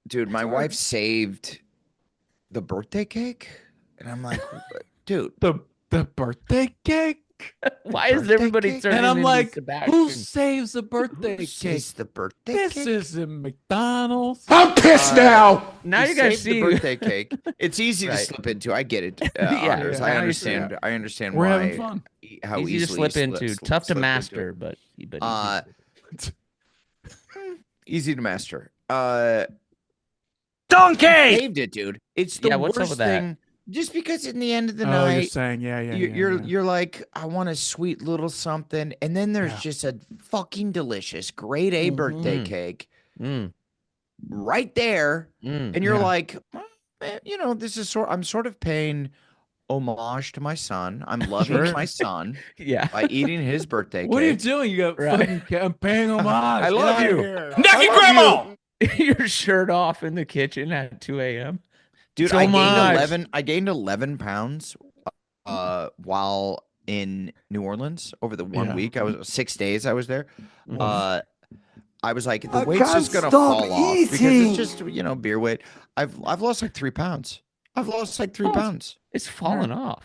D: Dude, my wife saved the birthday cake, and I'm like, dude,
B: The birthday cake,
C: Why is
D: birthday
C: everybody
D: cake?
C: turning
B: and I'm
C: into
B: like,
C: Sebastian?
B: who saves a birthday
D: who
B: cake?
D: saves the birthday
B: This
D: cake?
B: isn't McDonald's.
E: I'm pissed now.
C: Now
D: He
C: you guys
D: saved
C: see.
D: the birthday cake. It's easy to
C: Right.
D: slip into. I get it.
C: Yeah,
D: Honors.
B: yeah,
D: I
B: I
D: understand. I understand
B: We're
D: why.
B: having fun.
D: How
C: Easy to
D: easily
C: slip into. Tough to
D: slip into
C: master,
D: it.
C: but
D: Uh,
C: easy.
D: Easy to master.
E: Donkey.
D: Saved it, dude. It's the
C: Yeah, what's up
D: worst
C: with that?
D: thing. Just because in the end of the
B: you're
D: night,
B: saying,
D: you're like, I want a sweet little something, and then there's just a fucking delicious, grade A birthday cake right there, and you're like, man, you know, this is I'm sort of paying homage to my son. I'm loving my son by eating his birthday cake.
B: What are you doing? You go, fucking, I'm paying homage.
D: I love you.
E: Nucky Grandma!
C: Your shirt off in the kitchen at 2 a.m.
D: Dude,
C: So
D: I gained 11 pounds while in New Orleans over the 1 week. I was 6 days I was there. I was like, the weight's just gonna fall off because it's just, you know, beer weight. I've lost like 3 pounds. I've lost like 3 pounds.
C: It's falling off.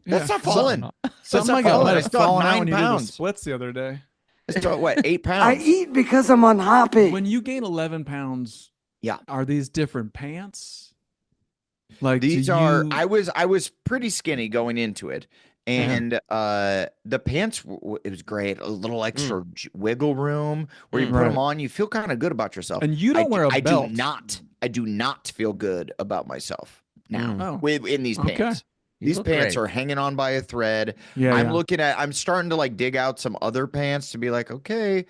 D: That's not falling.
B: Something like
D: falling.
B: that.
D: It's
B: It's falling out
D: 9
B: when you did the
D: pounds.
B: splits the other day.
D: It's what, 8
F: I
D: pounds?
F: eat because I'm unhappy.
B: When you gain 11 pounds,
D: Yeah.
B: are these different pants? Like
D: These
B: do
D: are.
B: you-
D: I was pretty skinny going into it, and the pants. It was great. A little extra wiggle room where you put them on. You feel kind of good about yourself.
B: And you don't wear a belt.
D: I do not feel good about myself now
B: Oh.
D: in these
B: Okay.
D: pants. These
C: look
D: pants
C: great.
D: are hanging on by a thread.
B: Yeah,
D: I'm starting to like dig out some other pants to be like, okay,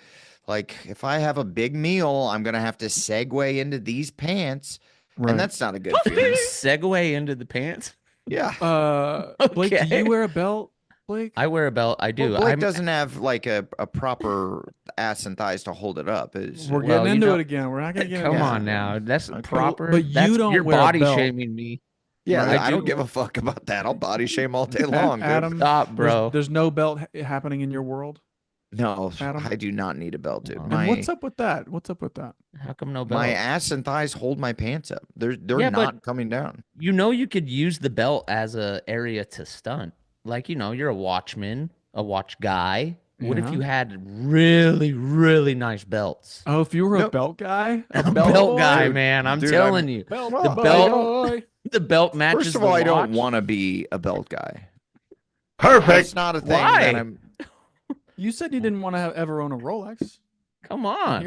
D: like if I have a big meal, I'm gonna have to segue into these pants.
B: Right.
D: And that's not a good feeling.
C: Segue into the pants.
D: Yeah.
B: Blake, do
C: Okay.
B: you wear a belt, Blake?
C: I wear a belt. I do.
D: Well, Blake doesn't have like a proper ass and thighs to hold it up.
B: We're
C: Well,
B: getting
C: you
B: into
C: know-
B: it again. We're not gonna get
C: Come
B: into
C: on
B: it.
C: now. That's proper.
B: but you
C: That's,
B: don't
C: you're
B: wear a
C: body
B: belt.
C: shaming me.
D: Yeah,
C: Right.
D: I don't give a fuck about that. I'll body shame all day long. dude.
B: Adam,
C: Stop,
B: there's-
C: bro.
B: There's no belt happening in your world.
D: No,
B: Adam?
D: I do not need a belt, dude.
C: And
B: And what's up with that? What's up with that?
C: How come no belt?
D: My ass and thighs hold my pants up. They're
C: Yeah, but-
D: not coming down.
C: You know, you could use the belt as a area to stunt. Like, you know, you're a watchman, a watch guy. What if
B: Yeah.
C: you had really, really nice belts?
B: Oh, if you were a
D: Nope.
B: belt guy,
C: A belt
B: boy?
C: guy,
D: Dude,
C: man. I'm
D: dude,
C: telling you.
B: Belt
C: The
B: boy.
C: belt- The belt matches
D: First of
C: the
D: all, I don't
C: watch.
D: want to be a belt guy.
E: Perfect.
D: That's not a thing
C: Why?
D: that I'm.
B: You said you didn't want to ever own a Rolex.
C: Come on.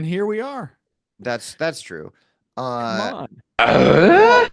B: Here we are.
D: That's true.
C: Come on.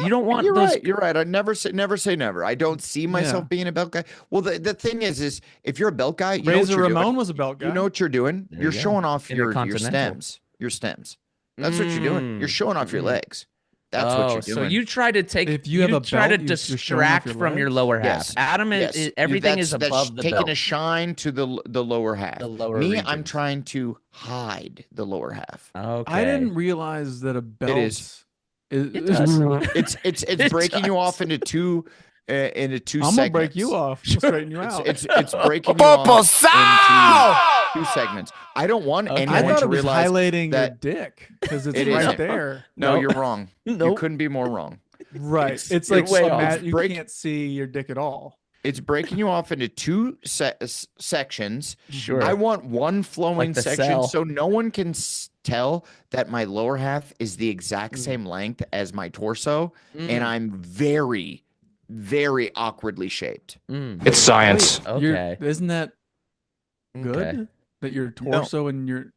C: You don't want
D: You're
C: those.
D: right. You're right. I never say never. I don't see myself being a belt guy. Well, the thing is if you're a belt guy, you know what
B: Razor
D: you're
B: Ramon
D: doing.
B: was a belt guy.
D: You know what you're doing?
C: There
D: You're
C: you go.
D: showing off your
C: Intercontinental.
D: stems. Your stems. That's what you're doing. You're showing off your legs. That's what you're doing.
C: So you try to take.
B: If you have a
C: try to
B: belt, you're showing off
C: distract
B: your
C: from your
B: legs?
C: lower half.
D: Yes.
C: Adam
D: Yes.
C: is everything is
D: That's
C: above the
D: taking
C: belt.
D: a shine to the lower half.
C: The lower
D: Me, I'm
C: regions.
D: trying to hide the lower half.
C: Okay.
B: I didn't realize that a belt
D: is.
C: It does.
D: It's
C: It
D: breaking you
C: does.
D: off into two segments.
B: I'm gonna break you off, straighten you out.
D: It's breaking you off into two segments. I don't want
B: I
D: anyone
B: thought
D: to
B: it was
D: realize
B: highlighting
D: that
B: your dick because it's
D: It
B: right
D: isn't.
B: there.
D: no,
C: Nope.
D: you're wrong. You
C: Nope.
D: couldn't be more wrong.
B: Right. It's
C: you're
B: like
C: way off.
B: you
D: Break-
B: can't see your dick at all.
D: It's breaking you off into two sections.
C: Sure.
D: I want one flowing
C: Like the
D: section
C: cell.
D: so no one can tell that my lower half is the
C: Mm.
D: exact same length as my torso, and I'm very, very awkwardly shaped.
E: It's science.
C: Okay.
B: Isn't that good?
C: Okay.
B: That your torso and your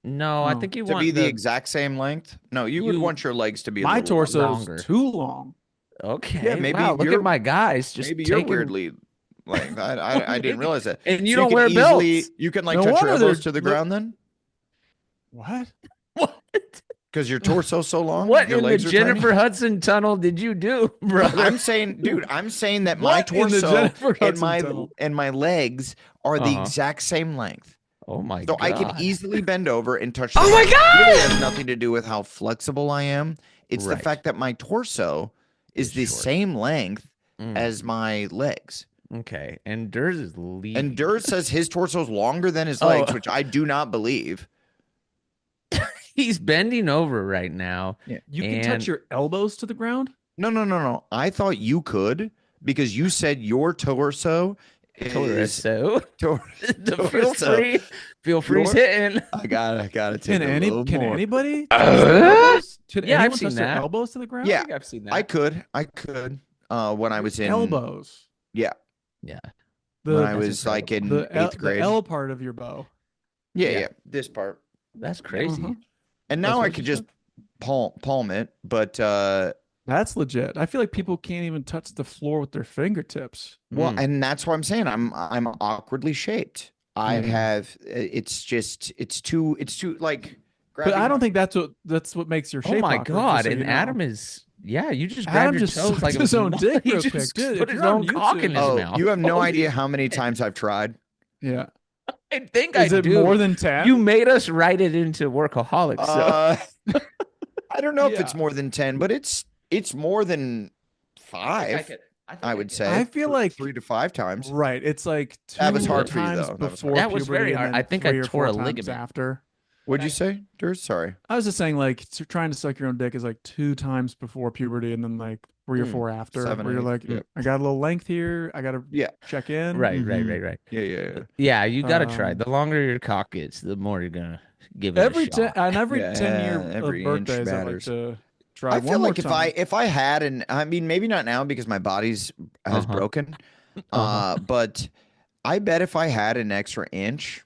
C: No, I
B: No.
C: think you
D: To
C: want
D: be the exact same length? No, you would
C: You-
D: want your legs to be a
B: my
D: little
B: torso
C: longer.
B: is too long.
C: Okay.
D: Yeah, maybe
C: wow, look
D: you're-
C: at my guys. Just
D: Maybe you're
C: taking-
D: weirdly like I didn't realize that.
C: And you
D: So
C: don't
D: can
C: wear
D: easily,
C: belts.
D: You can like
B: No
D: touch your
B: wonder
D: elbows
B: they're-
D: to the
B: look-
D: ground then?
B: What?
C: What?
D: Because your torso's so long.
C: What
D: your
C: in the
D: legs are tiny?
C: Jennifer Hudson tunnel did you do, brother?
D: I'm saying, dude, I'm saying that my
B: What in the
D: torso
B: Jennifer
D: and
B: Hudson tunnel?
D: my legs are the
C: Uh-huh.
D: exact same length.
C: Oh my
D: So
C: god.
D: I can easily bend over and touch.
G: Oh
D: the
G: my
D: ground.
G: God!
D: It really has nothing to do with how flexible I am. It's the
C: Right.
D: fact that my torso is the
C: short.
D: same length
C: Mm.
D: as my legs.
C: Okay. And Durs is leading.
D: And Durs says his torso's longer than his
C: Oh.
D: legs, which I do not believe.
C: He's bending over right now.
B: You can
C: And-
B: touch your elbows to the ground?
D: No. I thought you could because you said your torso is
C: Torso.
D: Torso.
C: Feel free
D: Yours?
C: hitting.
D: I gotta take
B: Can
D: a little more.
B: anybody? touch their elbows? Can
C: Yeah, I've
B: anyone
C: seen
B: touch their
C: that.
B: elbows to the ground?
D: Yeah.
C: I think I've seen that.
D: I could. When I was in
B: elbows.
D: Yeah,
C: Yeah.
B: The,
D: when I was like in
B: the L,
D: eighth grade.
B: the L part of your bow.
D: Yeah, this part.
C: That's crazy.
B: Uh-huh.
D: And
B: That's
D: now I
B: what
D: could
B: you
D: just palm it, but
B: That's legit. I feel like people can't even touch the floor with their fingertips.
D: Well, and that's what I'm saying. I'm awkwardly shaped. I have. It's too like.
B: But I don't think that's what makes your shape.
C: Oh my
B: awkward,
C: god!
B: so
C: And
B: you know.
C: Adam is you just
B: Adam
C: grab your
B: just
C: toes
B: sucked
C: like it
B: his
C: was
B: own dick
C: he
B: real
C: just
B: quick, dude.
C: put
B: If
C: his
B: you're on
C: own cock in his
D: Oh,
C: mouth.
D: you have no idea how many times I've tried.
B: Yeah.
C: I think
B: Is it
C: do.
B: more than 10?
C: You made us write it into Workaholics. So.
D: I don't know if it's more than 10, but it's more than 5. I would say.
B: I feel like
D: 3 to 5 times.
B: Right. It's like 2
D: That was hard for you,
B: times
D: though.
B: before
C: That was
B: puberty
C: very
B: and
C: hard.
B: then
C: I think
B: 3
C: I
B: or
C: tore
B: 4
C: a
B: times
C: ligament.
B: after.
D: What'd you say, Durs? Sorry.
B: I was just saying, like, trying to suck your own dick is like 2 times before puberty and then like 3 or 4 after.
D: 7,
B: where you're
D: 8,
B: like,
D: yeah.
B: I got a little length here. I got to check in.
C: Right.
D: Yeah.
C: Yeah, you gotta try. The longer your cock is, the more you're gonna give it
B: Every
C: a shot.
B: on every 10-year
D: every
B: of
D: inch
B: birthdays, I like
D: matters.
B: to try
D: I
B: one
D: feel
B: more
D: like
B: time.
D: if I had I mean maybe not now because my body's has broken. But I bet if I had an extra inch,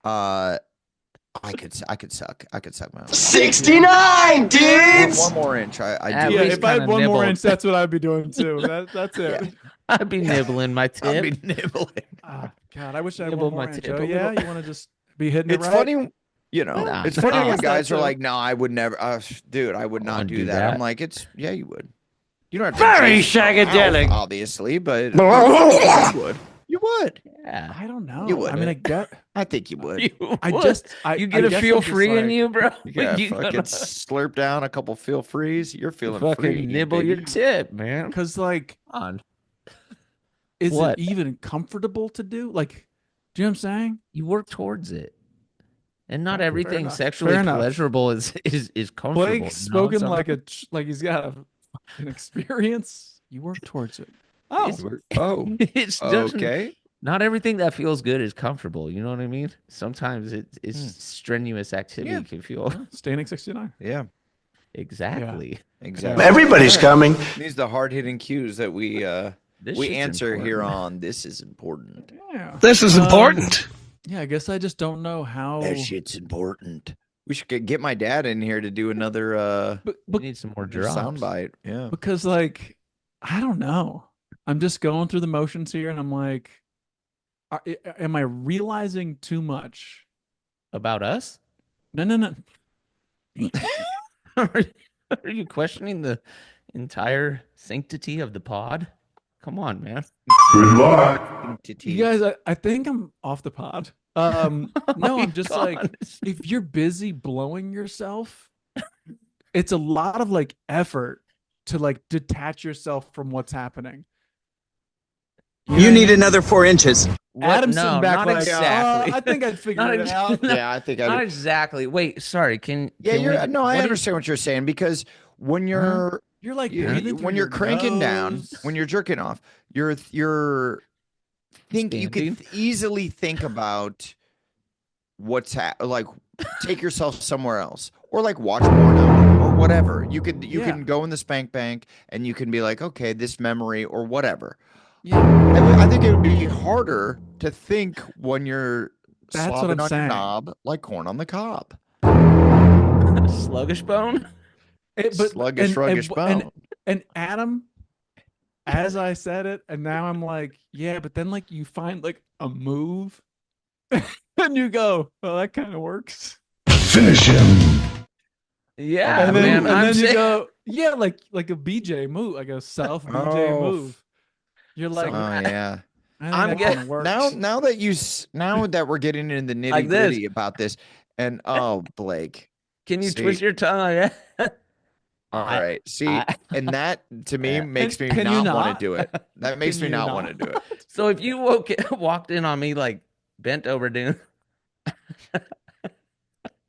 D: I could suck my own.
F: 69, dudes.
D: One more inch. I
C: At
D: do.
B: Yeah,
C: least
B: if I had
C: kinda
B: one more
C: nibbled.
B: inch, that's what I'd be doing too. That's it.
C: I'd be nibbling my tip.
D: I'll be nibbling.
B: Oh, God, I wish I had
C: Nibble
B: one more
C: my
B: inch.
C: tip
B: Oh,
C: a
B: yeah,
C: little.
B: you want to just be hitting it
D: It's
B: right?
D: funny, you know.
C: Nah,
D: it's funny
C: nah.
D: when
B: That's
D: guys
B: not
D: are
B: true.
D: like, "No, I would never." Dude, I would not
C: wouldn't
D: do
C: do
D: that.
C: that.
D: I'm like, yeah, you would. You don't have to
F: Very
D: change your mouth,
F: shagadelic.
D: obviously, but you would. You would.
C: Yeah.
B: I don't know.
D: You
B: I mean, I
D: wouldn't.
B: get.
D: I think you would.
C: You
B: I
C: would.
B: just.
C: You
B: I
C: get a
B: guess
C: feel
B: I'm just
C: free in
B: like,
C: you, bro.
D: You gotta
C: You
D: fucking
C: gotta
D: slurp down a couple feel frees. You're feeling
C: fucking
D: free.
C: nibble
D: baby.
C: your tip, man.
B: Because like,
C: Come on.
B: is
C: What?
B: it even comfortable to do? Like, do you know what I'm saying?
C: You work towards it. And not
B: Fair
C: everything
B: enough.
C: sexually
B: Fair enough.
C: pleasurable is comfortable.
B: Blake
C: you know?
B: spoken
C: Some-
B: like he's got an experience. You work towards it. Oh,
C: It's doesn't-
D: okay.
C: Not everything that feels good is comfortable. You know what I mean? Sometimes it's strenuous activity
B: Yeah.
C: can feel
B: standing 69.
D: Yeah,
C: exactly.
D: exactly.
E: Everybody's coming.
D: These are the hard hitting cues that we
C: This
D: we
C: shit's
D: answer here
C: important.
D: on This Is Important.
B: Yeah.
E: This is important.
B: Yeah, I guess I just don't know how.
D: That shit's important. We should get my dad in here to do another
C: We need some more drops.
D: soundbite. Yeah.
B: Because like, I don't know. I'm just going through the motions here, and I'm like, am I realizing too much?
C: About us?
B: No.
C: Are you questioning the entire sanctity of the pod? Come on, man.
E: Good luck.
B: You guys, I think I'm off the pod. No, I'm just like,
C: God.
B: if you're busy blowing yourself, it's a lot of like effort to like detach yourself from what's happening.
F: You need another 4 inches.
B: Adam's
C: No,
B: sitting back
C: not
B: like,
C: exactly.
B: I think I'd figure
C: Not
B: it
C: ex-
B: out.
D: Yeah, I think
C: Not exactly. Wait, sorry. Can
D: Yeah,
C: can
D: you're
C: we-
D: no, I
C: what
D: understand what you're saying because when you're
B: You're like breathing through
D: when you're
B: your
D: cranking down,
B: nose.
D: when you're jerking off, you can
C: Standing?
D: easily think about what's like take yourself somewhere else or like watch porno or whatever. You can go in the spank bank and you can be like, okay, this memory or whatever.
B: Yeah.
D: I think it would be harder to think when you're
B: That's what
D: slobbing
B: I'm
D: on
B: saying.
D: your knob like corn on the cob.
C: sluggish bone?
D: Sluggish, ruggish bone.
B: And Adam, as I said it, and now I'm like, yeah, but then like you find like a move, and you go, well, that kind of works.
E: Finish him.
C: Yeah,
B: And then,
C: man. I'm
B: you
C: saying-
B: go, yeah, like a BJ move, like a self BJ
D: Oh,
B: move. You're like,
D: Oh yeah.
B: I'm
C: getting-
B: works.
D: Now that we're getting into the nitty
C: Like this.
D: gritty about this, and oh, Blake,
C: Can you
D: See.
C: twist your tongue? Like that?
D: all
C: I-
D: right, see,
C: I-
D: and that to me
C: Yeah.
D: makes me
B: Can you
D: not want
B: not?
D: to do it. That makes
B: Can
D: me
B: you
D: not
B: not?
D: want to do it.
C: So if you walked in on me like bent over doing,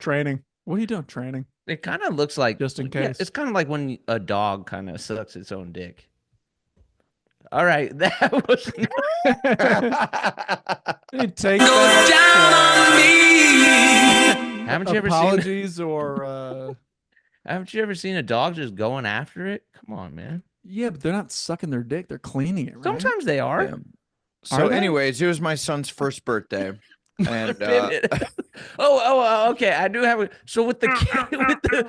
B: Training. What are you doing? Training.
C: it kind of looks like
B: Just in
C: yeah,
B: case.
C: it's kind of like when a dog kind of sucks its own dick. All right, that was
B: You take that,
C: Haven't you ever seen?
B: apologies or
C: Haven't you ever seen a dog just going after it? Come on, man.
B: yeah, but they're not sucking their dick; they're cleaning it. Right?
C: Sometimes they are.
D: Yeah.
B: Are
D: So,
B: they?
D: anyways, it was my son's first birthday, And
C: Okay. I do have so with the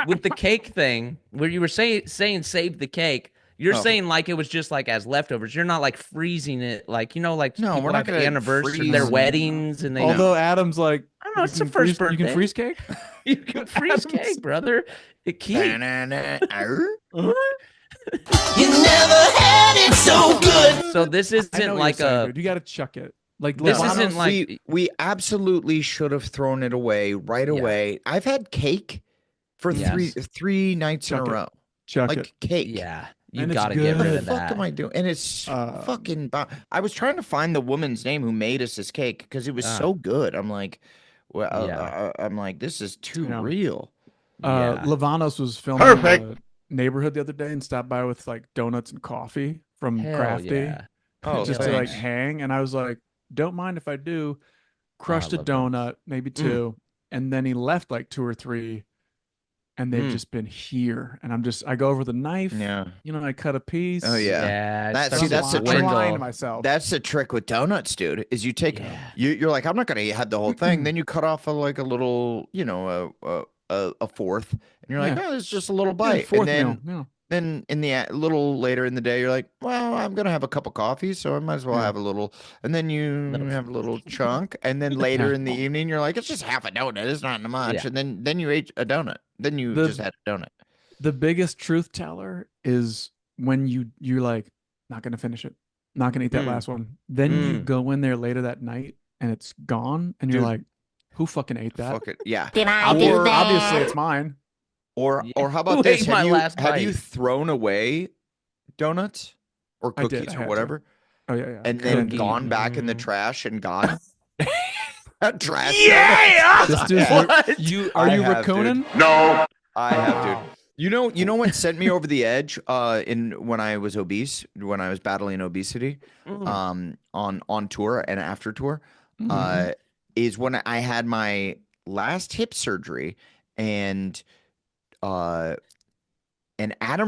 C: with the cake thing where you were saying save the cake. You're saying like it was just like as leftovers. You're not like freezing it, like like
D: no,
C: people
D: we're not
C: have
D: gonna
C: anniversary,
D: freeze
C: their weddings, and they.
B: Although Adam's like,
C: I don't know, it's the first
B: freeze,
C: birthday.
B: you can freeze cake.
C: You can freeze cake, brother. It keeps.
A: You never had it so good.
C: So this
B: I
C: isn't
B: know what
C: like
B: you're saying,
C: a.
B: dude. You got to chuck it. Like
C: This
B: Lavanos-
C: isn't like
D: we absolutely should have thrown it away right away. I've had cake for three nights
B: Chuck
D: in a
B: it.
D: row.
B: chuck
D: Like
B: it.
D: cake.
C: Yeah, you
B: And it's
C: gotta get
B: good.
C: rid
D: What
C: of
D: the fuck
C: that.
D: am I doing? And it's fucking. I was trying to find the woman's name who made us this cake because it was so good. I'm like, well, I'm like, this is too real.
B: Lavanos was filming in the neighborhood the other day and stopped by with like donuts and coffee from
C: Hell
B: Crafty,
C: yeah.
B: just to like
D: thanks.
B: hang. And I was like, don't mind if I do. Crushed a
C: love donuts.
B: donut, maybe two, and then he left like 2 or 3, and they've just been here. And I go over the knife.
D: Yeah.
B: I cut a piece.
D: Oh yeah.
C: Yeah,
D: That's
C: that's
D: the
B: I'm
D: trick.
B: lying to myself.
D: That's the trick with donuts, dude. Is you take you're like, I'm not gonna have the whole thing. Then you cut off a little, a fourth, and you're like, oh, it's just a little bite.
B: Fourth
D: And then
B: meal.
D: then in the a little later in the day, you're like, well, I'm gonna have a cup of coffee, so I might as well have a little. And then you have a little chunk, and then later in the evening, you're like, it's just half a donut. It's not much.
C: Yeah.
D: And then you ate a donut. Then you just had a donut.
B: The biggest truth teller is when you're like, not gonna finish it, not gonna eat that last one. Then you go in there later that night and it's gone, and you're
D: Dude.
B: like, who fucking ate that?
D: Fuck it. Yeah.
A: Did I do
B: Or
A: that?
B: obviously it's mine.
D: Or how about
C: Who
D: this?
C: ate my last
D: Have you
C: bite?
D: thrown away donuts or
B: I did,
D: cookies
B: I
D: or
B: had to.
D: whatever,
B: Oh yeah.
D: and then
C: Cookie.
D: gone back in the trash and gone? Trash.
C: Yeah!
B: This dude's
C: What?
B: are
D: I
B: you
D: have, dude.
B: raccooning?
E: No.
D: I have, dude. You know what sent me over the edge when I was obese, when I was battling obesity on tour and after tour is when I had my last hip surgery and Adam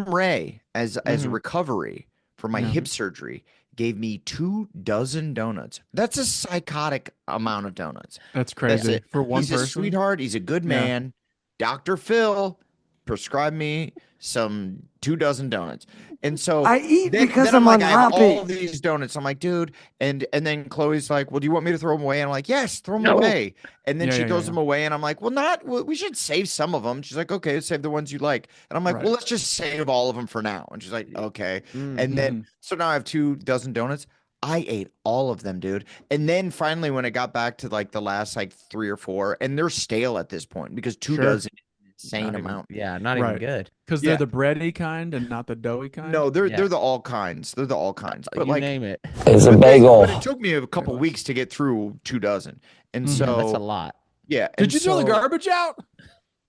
D: Ray as a recovery for my hip surgery gave me 24 donuts. That's a psychotic amount of donuts.
B: That's crazy.
D: That's it.
B: For one
D: He's
B: person.
D: a sweetheart. He's a good man. Dr. Phil prescribed me some 24 donuts. And so
G: I eat because
D: then
G: I'm
D: like, I have
G: unhappy.
D: all these donuts. I'm like, dude. And then Chloe's like, well, do you want me to throw them away? And I'm like, yes, throw them away. And then she throws them away. And I'm like, well, we should save some of them. She's like, okay, save the ones you like. And I'm like, well, let's just save all of them for now. And she's like, okay. And then, so now I have 24 donuts. I ate all of them, dude. And then finally, when it got back to like the last like 3 or 4, and they're stale at this point because 24 is an insane amount.
C: Yeah, not even good.
B: Because they're the bready kind and not the doughy kind.
D: No, they're the all kinds. They're the all kinds. But
C: you
D: like,
C: name it.
E: It's a bagel.
D: but it took me a couple weeks to get through 24. And so
C: That's a lot.
D: Yeah.
B: Did you throw the garbage out?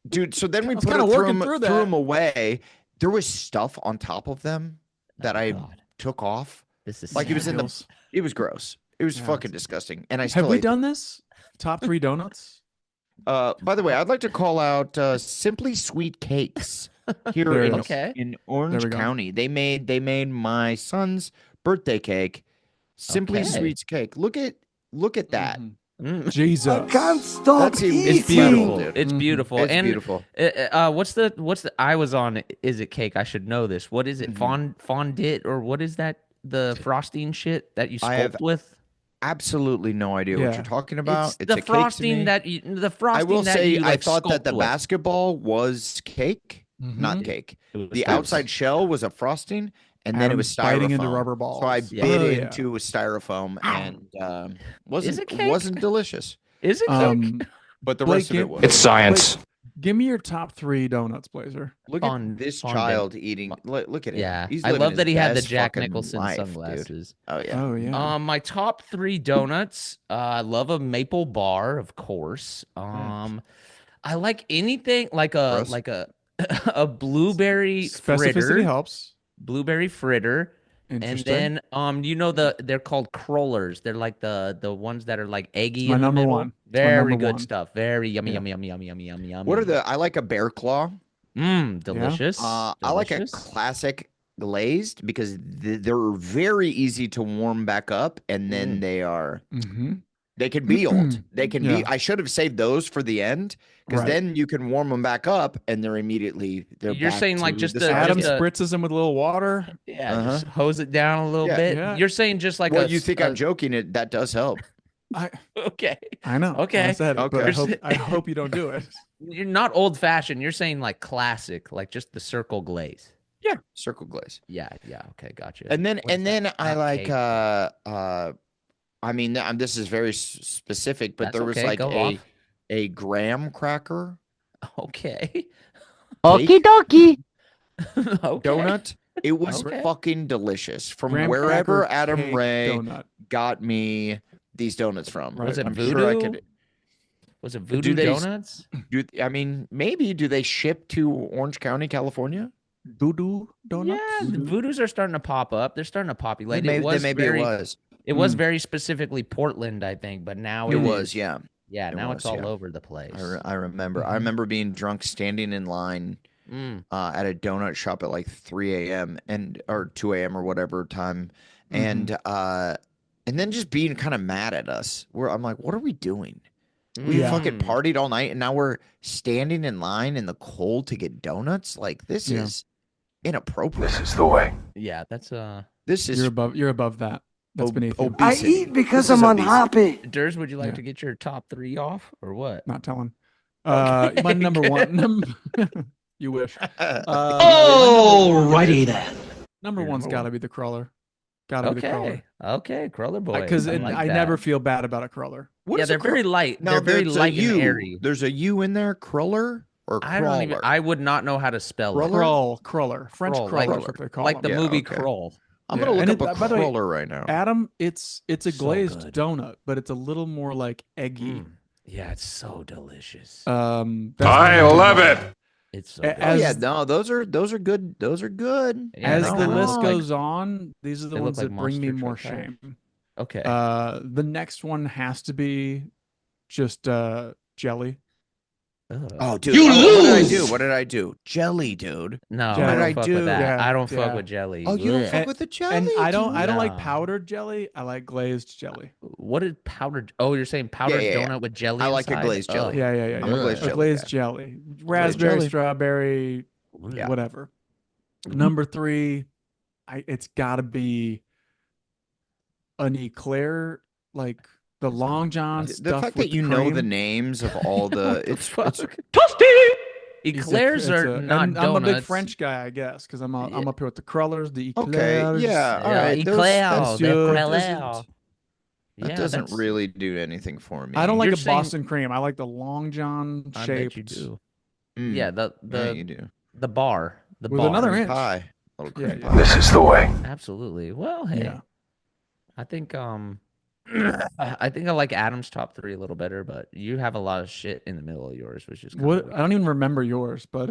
D: Dude, so then we
B: was
D: put
B: kinda
D: it through
B: working
D: them,
B: through
D: threw
B: that.
D: them away. There was stuff on top of them that I took off.
C: This is
D: Like it was in the
B: Sandals.
D: it was gross. It was fucking disgusting. And I still
B: Have we
D: ate them.
B: done this? Top 3 donuts?
D: By the way, I'd like to call out Simply Sweet Cakes here
B: There it
D: in,
B: is.
D: in Orange
B: we go.
D: County. They made my son's birthday cake. Simply
C: Okay.
D: Sweet's cake. Look at that.
B: Jesus.
G: I can't stop
D: That's
G: eating.
C: It's beautiful.
D: dude.
C: It's beautiful.
D: It's
C: and
D: beautiful.
C: What's the I was on Is It Cake? I should know this. What is it? Fondant or what is that? The frosting shit that you
D: I have
C: sculpt with?
D: Absolutely no idea what
B: Yeah.
D: you're talking about.
C: It's
D: It's
C: the
D: a cake to me.
C: frosting that you, the frosting
D: I will
C: that
D: say
C: you,
D: I
C: like,
D: thought that the
C: sculpt with.
D: basketball was cake, not cake.
C: It was
D: The
C: gross.
D: outside shell was a frosting, and then it was
B: Adam's biting
D: styrofoam.
B: into rubber balls.
D: So I
B: Yeah.
D: bit
B: Oh, yeah.
D: into a styrofoam, and
C: Is it cake?
D: wasn't delicious.
C: Is it cake?
D: But the
B: Blake,
D: rest of it
B: give-
D: was.
E: It's science.
B: Give me your top 3 donuts, Blazer.
D: Look
C: Fond-
D: at this
C: fondant.
D: child eating. Look at him.
C: Yeah,
D: He's
C: I
D: living
C: love that
D: his
C: he had the
D: best
C: Jack
D: fucking
C: Nicholson
D: life, dude.
C: sunglasses.
D: Oh yeah.
B: Oh yeah.
C: My top 3 donuts. I love a maple bar, of course. I like anything like a
D: Gross.
C: a blueberry
B: Specificity
C: fritter,
B: helps.
C: blueberry fritter, and
B: Interesting.
C: then they're called crullers. They're like the ones that are like eggy.
B: My
C: in the
B: number
C: middle.
B: one. It's my
C: Very
B: number
C: good
B: one.
C: stuff. Very yummy,
B: Yeah.
C: yummy, yummy, yummy, yummy, yummy, yummy.
D: What are the? I like a bear claw.
C: delicious.
D: I like a
C: delicious.
D: classic glazed because they're very easy to warm back up, and then they are they can be old. They can be. I should have saved those for the end because then you can warm them back up, and they're
C: You're saying like just
B: Adam
C: just
B: spritzes them with a little water.
C: Yeah, just hose it down a little bit.
B: Yeah.
C: You're saying just like
D: you think I'm joking? That does help.
C: Okay.
B: I know.
C: Okay.
B: I said it,
D: Okay.
B: but I hope you don't do it.
C: You're not old fashioned. You're saying like classic, like just the circle glaze.
D: Yeah, circle glaze.
C: Yeah. Okay, gotcha.
D: And then I like
C: cake?
D: I mean, this is very specific, but there was like a graham cracker.
C: Okay.
G: Okie dokie.
C: Okay.
D: Donut. It was fucking delicious. From wherever Adam Ray got me these donuts from.
C: Was it
D: I'm
C: Voodoo?
D: sure I could.
C: Was it Voodoo Donuts?
D: I mean, maybe. Do they ship to Orange County, California?
B: Voodoo donuts?
C: Yeah, the Voodoos are starting to pop up. They're starting to populate.
D: It was.
C: It was very specifically Portland, I think, but now
D: it was. Yeah.
C: Yeah, now it's all over the place.
D: I remember. I remember being drunk, standing in line at a donut shop at like 3 a.m. or 2 a.m. or whatever time, and then just being kind of mad at us. I'm like, what are we doing? We fucking partied all night, and now we're standing in line in the cold to get donuts. Like this is inappropriate.
E: This is the way.
C: Yeah, that's
D: This is
B: you're above that. That's beneath you.
D: obesity.
G: I eat because I'm unhappy.
C: Durs, would you like to get your top 3 off or what?
B: Not telling. My number one. You wish.
G: Alrighty then.
B: Number one's got to be the crawler. Got to be the crawler.
C: Okay, crawler boy.
B: Because
C: I
B: never feel bad about a crawler.
C: They're very light. They're very light and airy.
D: There's a U in there, cruller or crawler?
C: I would not know how to spell it.
B: Crawler. French crawler is what they call
C: like the
B: them.
C: movie Kroll.
D: I'm gonna look up a crawler right now.
B: Adam, it's a glazed donut, but it's a little more like eggy.
C: Yeah, it's so delicious.
E: I love it.
C: It's so
D: those are good. Those are good.
C: Yeah,
B: as the list goes on, these are the ones
C: like
B: that bring me
C: Monster
B: more
C: Truck tires.
B: shame.
C: Okay.
B: The next one has to be just jelly.
D: Oh, dude! What did I do? Jelly, dude.
C: No,
B: Jelly.
C: I
B: What
C: don't
B: did
C: fuck
B: I do?
C: with that.
B: Yeah,
C: I don't fuck
B: yeah.
C: with jelly.
D: Oh, you don't
C: Ugh.
D: fuck with the jelly?
B: And I don't like
C: No.
B: powdered jelly. I like glazed jelly.
C: What is powdered? Oh, you're saying powdered donut with jelly?
D: I like a
C: inside?
D: glazed jelly.
B: Yeah.
D: I'm a glazed jelly
B: glazed
D: guy.
B: jelly. Raspberry,
D: jelly.
B: strawberry,
D: Yeah.
B: whatever. Number 3, it's got to be an eclair, like the Long John
D: The
B: stuff.
D: fact
B: with
D: that you
B: the
D: know
B: cream.
D: the names of all the it's
C: Eclairs are not
B: I'm
C: donuts.
B: a big French guy, I guess, because I'm up here with the crullers, the eclairs.
D: okay. Yeah, all right.
C: Eclair.
D: That doesn't really do anything for me.
B: I don't like
C: You're
B: a
C: saying-
B: Boston cream. I like the Long John
C: I
B: shaped.
C: bet you do.
D: Mm.
C: Yeah,
D: Yeah, you do.
C: the bar. The
B: With
C: bar.
B: another
D: Cream
B: inch.
D: pie. Little cream
B: Yeah,
D: pie.
E: This is the way.
C: Absolutely. Well, hey.
B: Yeah.
C: I think I think I like Adam's top 3 a little better, but you have a lot of shit in the middle of yours, which is
B: What? I don't even remember yours, but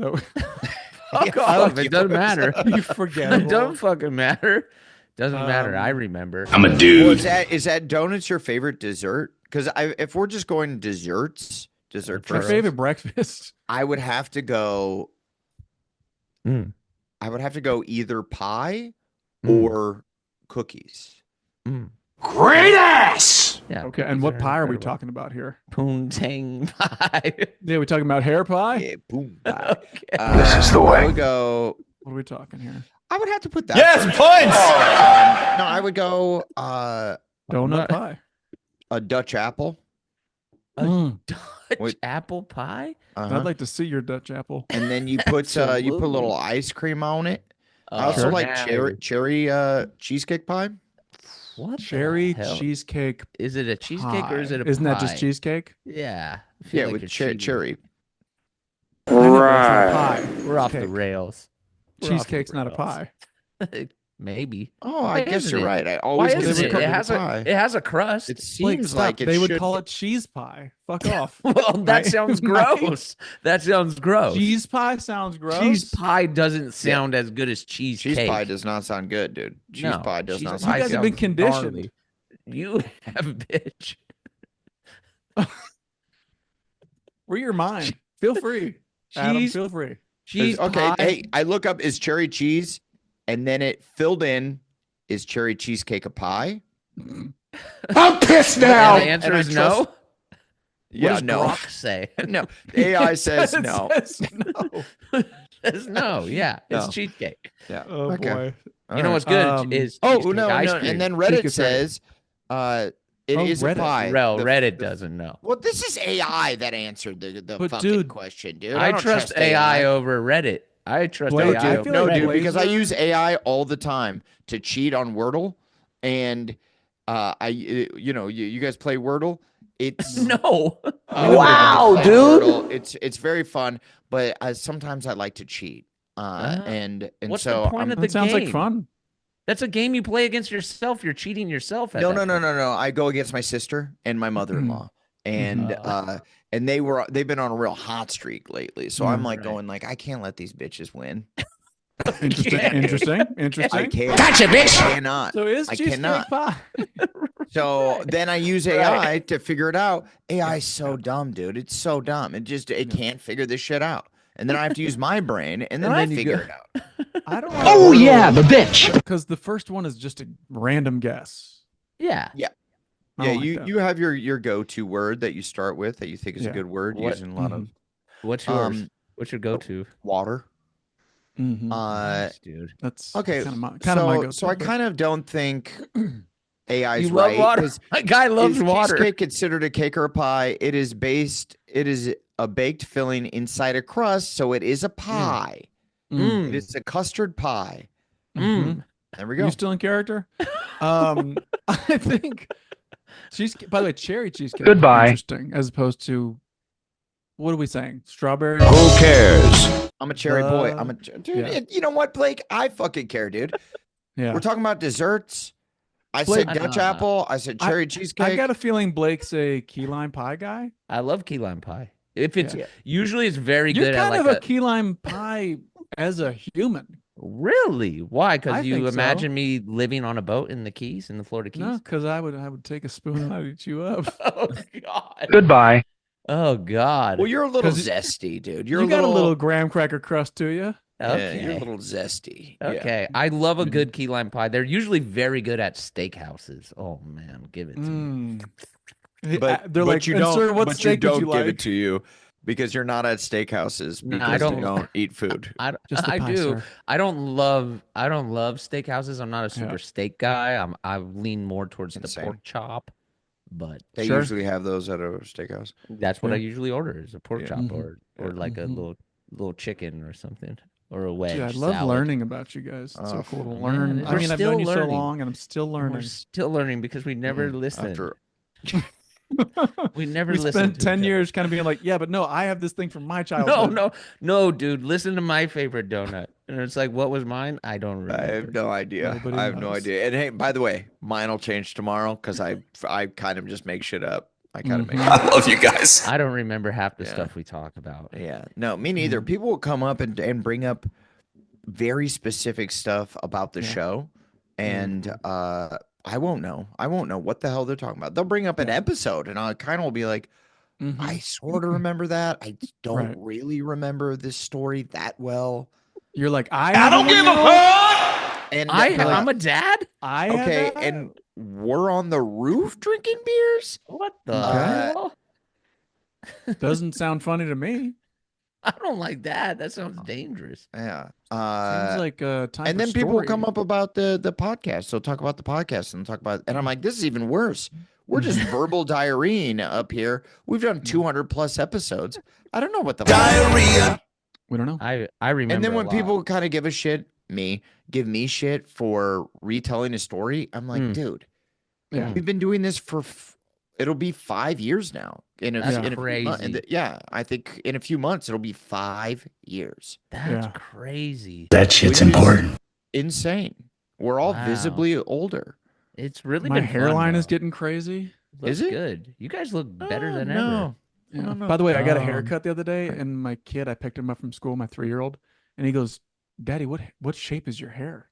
C: Fuck off. It doesn't matter.
B: you forget.
C: It doesn't fucking matter. Doesn't matter. I remember.
E: I'm a
D: Well,
E: dude.
D: is that donuts your favorite dessert? Because if we're just going dessert
B: My
D: first,
B: favorite breakfast.
D: I would have to go.
C: Mm.
D: I would have to go either pie or cookies.
C: Mm.
E: Great ass.
C: Yeah.
B: Okay, and what pie are we talking about here?
C: Poontang pie.
B: Yeah, we talking about hair pie?
D: Yeah, boom. Pie.
C: Okay.
E: This is the
D: I
E: way.
D: would go.
B: What are we talking here?
D: I would have to put that.
E: Yes,
D: first.
E: points.
D: No, I would go
B: Donut pie.
D: a Dutch apple.
C: Dutch
D: Wait.
C: apple pie?
D: Uh-huh.
B: I'd like to see your Dutch apple.
D: And then you put a little ice cream on it. I also like cherry cheesecake pie.
C: What the
B: Cherry
C: hell?
B: cheesecake.
C: Is it a cheesecake or is it a
B: Isn't that
C: pie?
B: just cheesecake?
C: Yeah. I feel
D: Yeah,
C: like
D: with
C: you're cheating.
D: cherry.
B: I know, but it's not a pie.
C: We're off the
B: Cake.
C: rails. We're off the
B: Cheesecake's not a
C: rails.
B: pie.
C: Maybe.
D: Oh,
C: Why
D: I guess
C: isn't
D: you're
C: it?
D: right. I
C: Why
D: always
C: isn't
D: consider
C: it?
D: it
C: It
D: a pie.
C: has a crust.
D: It
B: Blake,
D: seems
B: stop.
D: like it
B: They would
D: should
B: call
D: be.
B: it cheese pie. Fuck off.
C: Well, that
B: Right?
C: sounds
B: Right?
C: gross. That sounds gross.
B: Cheese pie sounds gross.
C: Cheese pie doesn't sound as good as cheesecake.
D: Cheese pie does not sound good, dude. Cheese
C: No,
D: pie does
C: cheese
D: not
C: pie
D: sound
B: You guys have
D: good.
B: been conditioned.
C: gnarly. You have, bitch.
B: Read your mind. Feel free. Adam,
C: Cheese-
B: feel free.
C: Cheese
D: Okay,
C: pie.
D: hey, I look up is cherry cheese and then it filled in, is cherry cheesecake a pie?
E: I'm pissed
C: And
E: now.
C: the answer
D: And I
C: is
D: trust-
C: no.
D: Yeah,
C: what does
D: no.
C: Grok say?
D: No. AI says
B: It
D: no.
B: says no.
C: Says no. Yeah, it's
D: No.
C: cheesecake.
D: Yeah.
B: Oh
D: Okay.
B: boy.
D: All
C: You know
D: right.
C: what's good
B: Um,
C: is
D: Oh
C: cheesecake
D: no,
C: ice
D: no.
C: cream.
D: And then
B: Cheesecake
D: Reddit
B: is very
D: says it
B: Oh,
D: is a
B: Reddit.
D: pie.
C: Reddit
D: The-
C: doesn't know.
D: Well, this is AI that answered the
B: But
D: fucking
B: dude,
D: question, dude.
C: I
D: don't
C: trust AI over Reddit. I trust
B: Blake,
C: AI.
B: I
C: over
B: feel
D: No,
B: like
D: dude, because I
B: Blazer-
D: use AI all the time to cheat on Wordle, and you guys play Wordle. It's
C: No.
G: Wow,
D: play
G: dude.
D: Wordle. It's very fun, but sometimes I like to cheat. And
C: What's
D: so
C: the point
D: I'm,
C: of the
B: That sounds like
C: game?
B: fun.
C: That's a game you play against yourself. You're cheating yourself. At
D: no,
C: that
D: no, no,
C: point.
D: no, no. I go against my sister and my mother-in-law, and they've been on a real hot streak lately. So I'm like going like, I can't let these bitches win.
B: Interesting. Interesting. Interesting.
D: I can't.
E: Gotcha, bitch.
D: I cannot.
B: So is
D: I
B: cheesecake
D: cannot.
B: pie?
D: So then I use AI to figure it out. AI is so dumb, dude. It's so dumb. It can't figure this shit out. And then I have to use my brain, and then I
B: you
D: figure
B: go-
D: it out.
B: I don't.
G: Oh yeah, the bitch.
B: Because the first one is just a random guess.
C: Yeah.
D: Yeah.
B: I
D: Yeah,
B: don't like that.
D: you have your go-to word that you start with that you think is a
B: Yeah.
D: good word,
C: What-
D: using a lot of
C: What's yours? What's your go-to?
D: water.
B: Mhm.
C: Nice, dude.
B: That's
D: Okay,
B: kind of my go-to.
D: so I kind of don't think AI is
C: You love
D: right.
C: water.
D: 'Cause
C: That guy loves
D: is
C: water.
D: cheesecake considered a cake or a pie? It is a baked filling inside a crust, so it is a pie.
B: Mm.
D: It is a custard pie.
B: Mhm.
D: There we go.
B: You still in character? I think cheesecake. By the way, cherry cheesecake.
F: Goodbye.
B: Is interesting, as opposed to what are we saying? Strawberry.
E: Who cares?
D: I'm a cherry boy. I'm a dude.
B: yeah.
D: You know what, Blake? I fucking care, dude.
B: Yeah.
D: We're talking about desserts. I
B: Blake-
D: said Dutch apple. I said cherry cheesecake.
B: I got a feeling Blake's a key lime pie guy.
C: I love key lime pie. If it's
B: Yeah.
C: usually it's very
B: You're
C: good
B: kind
C: at
B: of
C: like
B: a key lime pie as a human.
C: Really? Why?
B: I
C: Because you
B: think so.
C: imagine me living on a boat in the Keys, in the Florida Keys.
B: No, because I would take a spoon and I'd eat you up.
C: Oh God.
F: Goodbye.
C: Oh God.
D: Well, you're a little
B: 'Cause
D: zesty, dude.
B: You got a little graham cracker crust to you.
D: Yeah, you're a
C: Okay.
D: little zesty. Yeah.
C: Okay. I love
B: Mm-hmm.
C: a good key lime pie. They're usually very good at steakhouses. Oh man, give it to me.
B: They're like,
D: you
B: "And
D: don't,
B: sir, what
D: but
B: steak
D: you
B: would
D: don't
B: you
D: give
B: like?"
D: it to you because you're not at steakhouses
C: No,
D: because
C: I don't-
D: you don't eat food.
C: I
B: Just the
C: I
B: pie,
C: do.
B: sir.
C: I don't love steakhouses. I'm not a super
B: Yeah.
C: steak guy. I lean more towards
D: Insane.
C: the pork chop, but
D: They
B: Sure.
D: usually have those at a steakhouse.
C: that's what
B: Yeah.
C: I usually order is a pork
D: Yeah.
C: chop
B: Mhm.
C: or like a
B: Mhm.
C: little chicken or something or a wedge.
B: Dude, I love
C: salad.
B: learning about you guys. It's so
D: Oh,
B: cool to
C: man,
B: learn. I
C: we're
B: mean, I've
C: still
B: known you so
C: learning.
B: long, and I'm still learning.
C: We're still learning because we never listen.
D: After
C: We never
B: we
C: listen.
B: spent
C: to
B: 10
C: each other.
B: years kind of being like, yeah, but no, I have this thing from my childhood.
C: No, dude. Listen to my favorite donut, and it's like, what was mine? I don't remember.
D: I have no idea.
B: Nobody
D: I have no
B: knows.
D: idea. And hey, by the way, mine will change tomorrow because I kind of just make shit up. I kind of
B: Mhm.
D: make.
E: I love you guys.
C: I don't remember half the
D: Yeah.
C: stuff we talk about.
D: Yeah, no, me neither. People will come up and bring up very specific stuff about the
B: Yeah.
D: show, and I won't know. I won't know what the hell they're talking about. They'll bring up an episode, and I kind of will be like,
B: Mhm.
D: I sort of remember that. I don't
B: Right.
D: really remember this story that well.
B: You're like, I
E: don't give a fuck.
D: And
C: I'm a dad.
B: I had
D: okay,
B: that?
D: and we're on the roof drinking beers.
C: What the
D: Okay.
C: hell?
B: Doesn't sound funny to me.
C: I don't like that. That sounds dangerous.
D: Yeah.
B: Seems like a time.
D: And
B: for
D: then people will
B: story.
D: come up about the podcast. They'll talk about the podcast and talk about, and I'm like, this is even worse. We're just verbal diarrheaing up here. We've done 200 plus episodes. I don't know what the
E: Diarrhea.
B: We don't know.
C: I remember.
D: And then
C: a
D: when
C: lot.
D: people kind of give me shit for retelling a story, I'm like, dude,
B: Yeah.
D: we've been doing this for it'll be 5 years now. In a,
C: That's
D: in a few
C: crazy.
D: yeah, I think in a few months it'll be 5 years.
C: That's
B: Yeah.
C: crazy.
E: That shit's important.
D: Insane. We're all
C: Wow.
D: visibly older.
C: It's really
B: My
C: been fun,
B: hairline is
C: though.
B: getting crazy.
C: Looks
D: Is it?
C: good? You guys look better
D: Oh,
C: than ever.
D: no.
B: Yeah.
D: don't know.
B: By the way, I got a
C: Um,
B: haircut the other day, and my kid, I picked him up from school, my 3-year-old, and he goes, "Daddy, what shape is your hair?"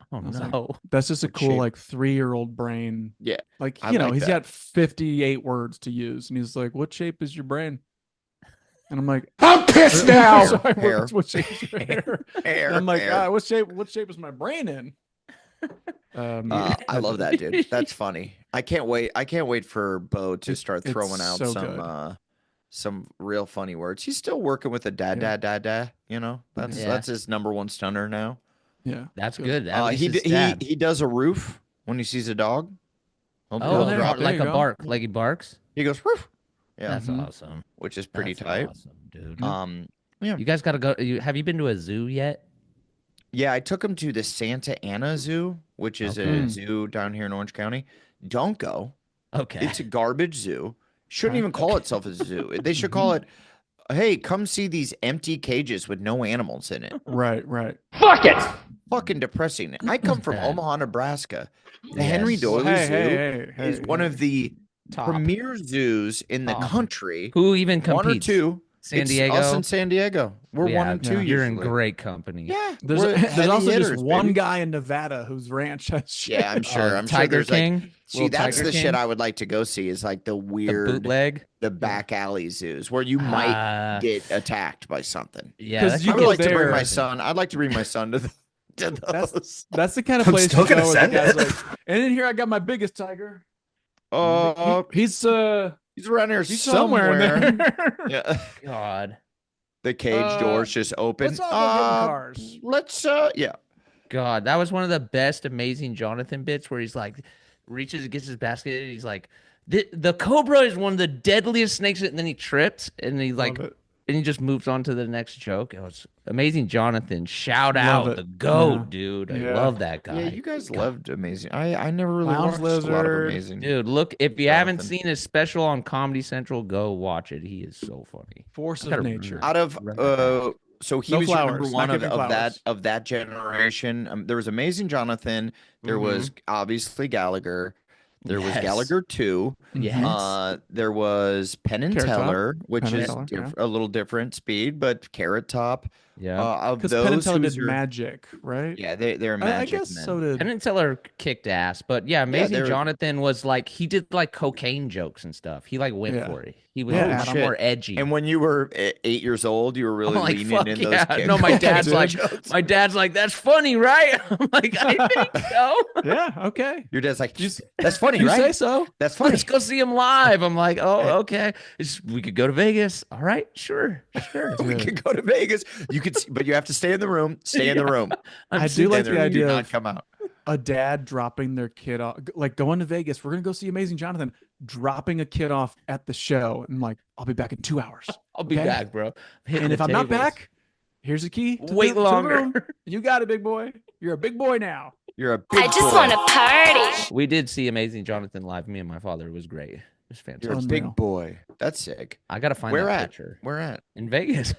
C: Oh
B: I was like,
C: no.
B: That's just a
D: What
B: cool
D: shape?
B: like 3-year-old brain.
D: Yeah,
B: Like
D: I
B: you know,
D: like
B: he's
D: that.
B: got 58 words to use, and he's like, "What shape is your brain?" And I'm like,
E: I'm pissed now.
B: Sorry,
D: Hair.
B: what shape is your hair?
D: Hair,
B: And I'm like,
D: hair.
B: what shape is my brain in?
D: I love that, dude. That's funny. I can't wait for Beau to start
B: it's
D: throwing out
B: so good.
D: some real funny words. He's still working with a dad. You know, that's his number one stunner now.
B: Yeah,
C: That's good. At least it's
D: He
C: dad.
D: does a roof when he sees a dog. He'll
C: Oh,
D: drop
B: there
C: like
B: you
C: a
B: go.
C: bark, like he barks.
D: He goes roof. Yeah,
C: That's awesome.
D: which is pretty
C: That's
D: tight.
C: awesome, dude.
D: Yeah.
C: You guys got to go. Have you been to a zoo yet?
D: Yeah, I took him to the Santa Ana Zoo, which is a zoo down here in Orange County. Don't go.
C: Okay.
D: It's a garbage zoo. Shouldn't even call itself a zoo. They should call it, hey, come see these empty cages with no animals in it.
B: right.
G: Fuck it!
D: Fucking depressing. I come from
C: Bad.
D: Omaha, Nebraska. The
C: Yes.
D: Henry Doyle
B: Hey,
D: Zoo
B: hey,
D: is one of the
C: Top.
D: premier zoos in the country.
C: Who even competes?
D: One or two.
C: San
D: It's
C: Diego.
D: us in San Diego. We're
C: Yeah,
D: one and two.
C: You're in
D: usually.
C: great company.
D: Yeah.
B: There's
D: we're heavy
B: also
D: hitters,
B: just one
D: baby.
B: guy in Nevada whose ranch has shit.
D: Yeah, I'm sure. I'm sure
C: Tiger
D: there's
C: King.
D: like. See,
C: Little
D: that's
C: Tiger
D: the
C: King?
D: shit I would like to go see. Is like the
C: The
D: weird,
C: bootleg.
D: the back alley zoos where you might get attacked by something.
C: Yeah,
B: 'Cause
C: that's
B: you
D: I would
B: go
D: like to bring
B: there-
D: my son. I'd like to bring my son to those.
B: That's the kind of
E: I'm
B: place
E: still
B: to
E: gonna
B: go where the
E: send
B: guy's
E: it.
B: like, and in here I got my biggest tiger.
D: Oh,
B: He's
D: he's around here
B: he's
D: somewhere.
B: somewhere in there.
D: Yeah,
C: God.
D: the cage door's just open.
B: Let's all go get in cars.
D: Let's yeah.
C: God, that was one of the best Amazing Jonathan bits where he's like, reaches and gets his basket. And he's like, the cobra is one of the deadliest snakes. And then he trips and he like,
B: Love it.
C: and he just moves on to the next joke. It was Amazing Jonathan. Shout
B: Love
C: out
B: it.
C: the GOAT,
B: Yeah.
C: dude. I
B: Yeah.
C: love that guy.
D: Yeah, you guys loved Amazing. I never really
B: Lounge
D: watched a lot of
B: Lizard.
D: Amazing.
C: Dude, look, if you haven't
D: Jonathan.
C: seen his special on Comedy Central, go watch it. He is so funny.
B: Force
C: I gotta
B: of nature.
D: Out of so he
B: No
D: was your
B: flowers,
D: number
B: not
D: one
B: giving flowers.
D: of that generation. There was Amazing Jonathan. There was obviously Gallagher. There was
C: Yes.
D: Gallagher 2.
C: Yes.
D: There was Penn and
B: Carrot Top.
D: Teller, which
B: Penn and
D: is
B: Teller, yeah.
D: a little different speed, but Carrot Top.
C: Yeah.
D: Of
B: Because
D: those,
B: Penn and Teller
D: who's
B: did
D: your-
B: magic, right?
D: Yeah, they're
B: I
D: magic
B: guess
D: men.
B: so did.
C: Penn and Teller kicked ass, but yeah, Amazing
D: they're-
C: Jonathan was like he did like cocaine jokes and stuff. He like went
B: Yeah.
C: for it. He was
B: Yeah,
C: a lot
D: shit.
C: more edgy.
D: And when you were 8 years old, you were really
C: I'm like,
D: leaning
C: fuck
D: in
C: yeah.
D: those
C: No, my dad's like,
D: jokes.
C: that's funny, right? I'm like, I think so.
B: Yeah, okay.
D: Your dad's like,
B: You-
D: that's funny,
B: You
D: right?
B: say so.
D: That's funny.
C: Let's go see him live. I'm like, oh, okay. We could go to Vegas. All right, sure.
D: We could go to Vegas. You could, but you have to stay in the room. Stay in the room.
B: I do like the
D: Do
B: idea
D: not
B: of
D: come out.
B: a dad dropping their kid off, like going to Vegas. We're gonna go see Amazing Jonathan, dropping a kid off at the show, and like, I'll be back in 2 hours.
C: I'll be
B: Okay?
C: back, bro. Hitting
B: And if
C: the
B: I'm not
C: tables.
B: back, here's a key. To
C: Wait
B: the
C: longer.
B: room. You got it, big boy. You're a big boy now.
D: You're a big
H: I just
D: boy.
H: want to party.
C: We did see Amazing Jonathan live. Me and my father. It was great. It was
D: You're a
C: fantastic.
B: Unreal.
D: big boy. That's sick.
C: I gotta find
D: Where
C: that
D: at?
C: picture
D: Where at?
C: in Vegas.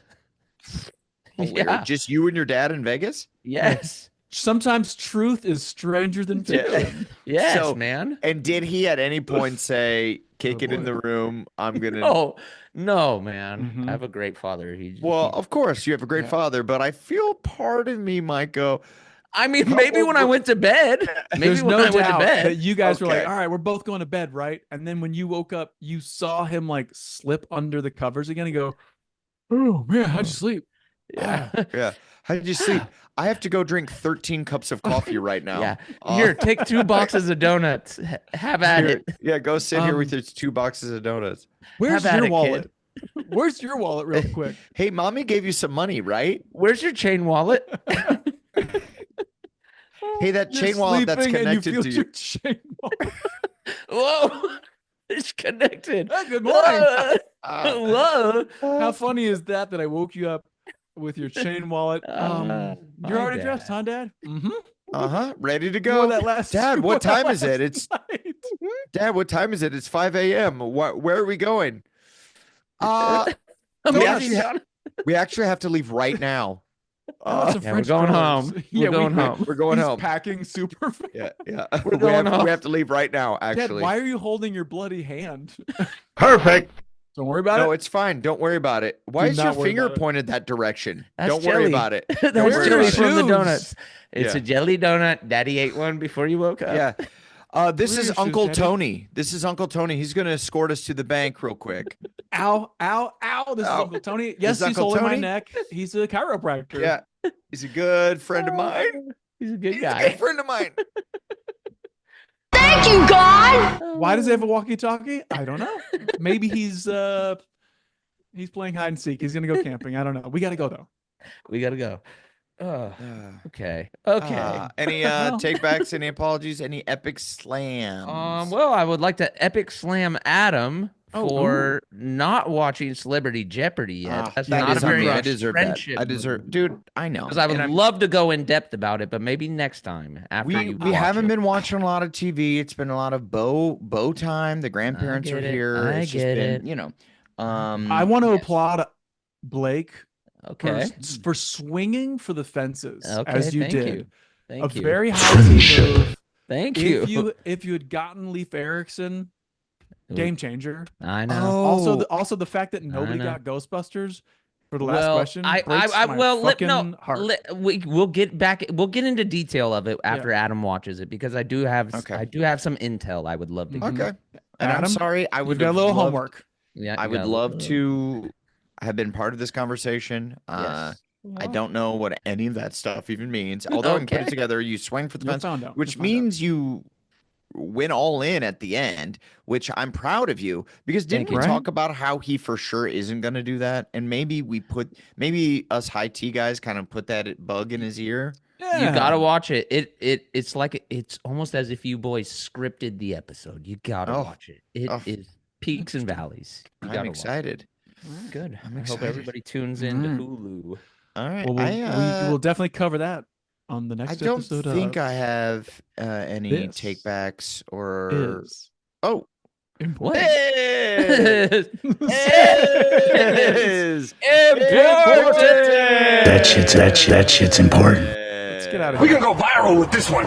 D: Hilarious.
C: Yeah.
D: Just you and your dad in Vegas?
C: Yes.
B: Sometimes truth is stranger than fiction.
C: Yes,
D: So-
C: man.
D: And did he at any point say, kick it in the room? I'm going to.
C: Oh no, man.
B: Mhm.
C: I have a great father.
D: Well, of course, you have a great father, but I feel part of me might go,
C: I mean, maybe when I went to bed. Maybe
B: There's
C: when
B: no
C: I went to
B: doubt that
C: bed.
B: you guys were like,
D: Okay.
B: all right, we're both going to bed, right? And then when you woke up, you saw him like slip under the covers again and go, oh man, how'd you sleep?
C: Yeah.
D: yeah. How did you sleep? I have to go drink 13 cups of coffee right now.
C: Yeah.
D: Uh,
C: Here, take 2 boxes of donuts. Have at
D: here-
C: it.
D: Yeah, go sit here with
B: Um,
D: your 2 boxes of donuts.
B: Where's
C: at
B: your
C: it,
B: wallet? Where's your wallet, real quick?
D: Hey, mommy gave you some money, right?
C: Where's your chain wallet?
D: Hey, that
B: You're
D: chain wallet that's
B: sleeping and
D: connected
B: feel
D: to
B: your
D: you.
B: chain wallet.
C: Whoa. It's connected.
B: Hey, good morning.
C: Whoa.
B: How funny is that I woke you up with your chain wallet?
C: My
B: You're already
C: dad.
B: dressed, huh, Dad? Mm-hmm.
D: Uh-huh. Ready to
B: You wore
D: go.
B: that last.
D: Dad,
B: you
D: what
B: wore that
D: time is it?
B: last
D: It's
B: night.
D: Dad, what time is it? It's 5 a.m. Where are we going? we
C: Amazing
D: actually,
C: Jonathan.
D: we actually have to leave right now.
B: I want some
C: Yeah, we're
B: French
C: going
B: fries.
C: home.
B: Yeah,
C: We're going home.
D: We're going
B: he's
D: home.
B: Packing super fast.
D: Yeah, yeah.
C: We're going home.
D: We have to leave right now,
B: Dad,
D: actually.
B: why are you holding your bloody hand?
E: Perfect.
B: Don't worry about
D: No,
B: it.
D: it's fine. Don't worry about it. Why
B: Do
D: is your
B: not worry
D: finger
B: about it.
D: pointed that direction?
C: That's
D: Don't worry
C: jelly.
D: about it.
C: That's
D: Don't worry
C: jelly
D: about
C: from the
B: shoes.
C: donuts. It's
D: Yeah.
C: a jelly donut. Daddy ate one before you woke up.
D: Yeah. This
B: Where
D: is
B: are your
D: Uncle
B: shoes, Daddy?
D: Tony. This is Uncle Tony. He's going to escort us to the bank real quick.
B: Ow, ow, ow. This is
D: Ow.
B: Uncle Tony.
D: This
B: Yes,
D: is
B: he's
D: Uncle
B: holding my
D: Tony?
B: neck. He's a chiropractor.
D: Yeah. He's a good friend of mine.
C: He's a good
D: He's
C: guy.
D: a good friend of mine.
G: Thank you, God.
B: Why does he have a walkie-talkie? I don't know. Maybe he's playing hide and seek. He's gonna go camping. I don't know. We gotta go though.
C: We gotta go. Okay. Okay.
D: Any take backs? Any apologies? Any epic slams?
C: Well, I would like to epic slam Adam
B: Oh,
C: for not watching Celebrity Jeopardy yet. That's
D: that
C: not
D: is
C: a very
D: on me. I deserve that.
C: friendship
D: I deserve, dude. I know.
C: because I would
D: And
C: love to go in depth about it, but maybe next time after
D: we
C: you.
D: we
C: watch
D: haven't
C: it.
D: been watching a lot of TV. It's been a lot of Beau time. The grandparents are
C: get it.
D: here.
C: I
D: It's just
C: get
D: been,
C: it.
D: you know.
B: I want to applaud Blake
C: Okay.
B: for swinging for the fences
C: Okay.
B: as you
C: thank
B: did.
C: You.
B: A
C: Thank you.
B: very high team move.
C: Thank you.
B: If you had gotten Leif Erikson, game changer.
C: I know.
B: Also the fact that nobody
C: know.
B: got Ghostbusters for the last question. breaks my fucking heart.
C: We'll get back. We'll get into detail of it after Adam watches it because I do have some intel I would love to.
D: Okay. And I'm
B: Adam,
D: sorry. I
B: We've
D: would
B: got a
D: have
B: little
D: loved-
B: homework.
C: Yeah,
D: I would love to have been part of this conversation.
C: Yes.
D: I don't know what any of that stuff even means. Although I can put
C: Okay.
D: it together, you swing for the
B: You'll
D: fence,
B: find out.
D: which
B: You'll find
D: means you win all in at the end, which I'm proud of you because didn't
C: Thank
D: we
B: you.
D: talk about how he for sure isn't going to do that? And maybe us high T guys kind of put that bug in his ear.
C: You gotta watch it. It's like it's almost as if you boys scripted the episode. You gotta watch it. It is peaks and valleys. You
D: I'm
C: gotta watch
D: excited.
C: it. Good.
D: I'm
C: I hope
D: excited.
C: everybody tunes in to Hulu.
D: All right.
B: Well, we will definitely cover that on the
D: I
B: next
D: don't
B: episode.
D: think I have any
B: this
D: take backs or
B: is
D: oh.
B: important.
D: Is
C: important.
E: That shit's important.
B: Let's get out of
E: We
B: here.
E: can go viral with this one.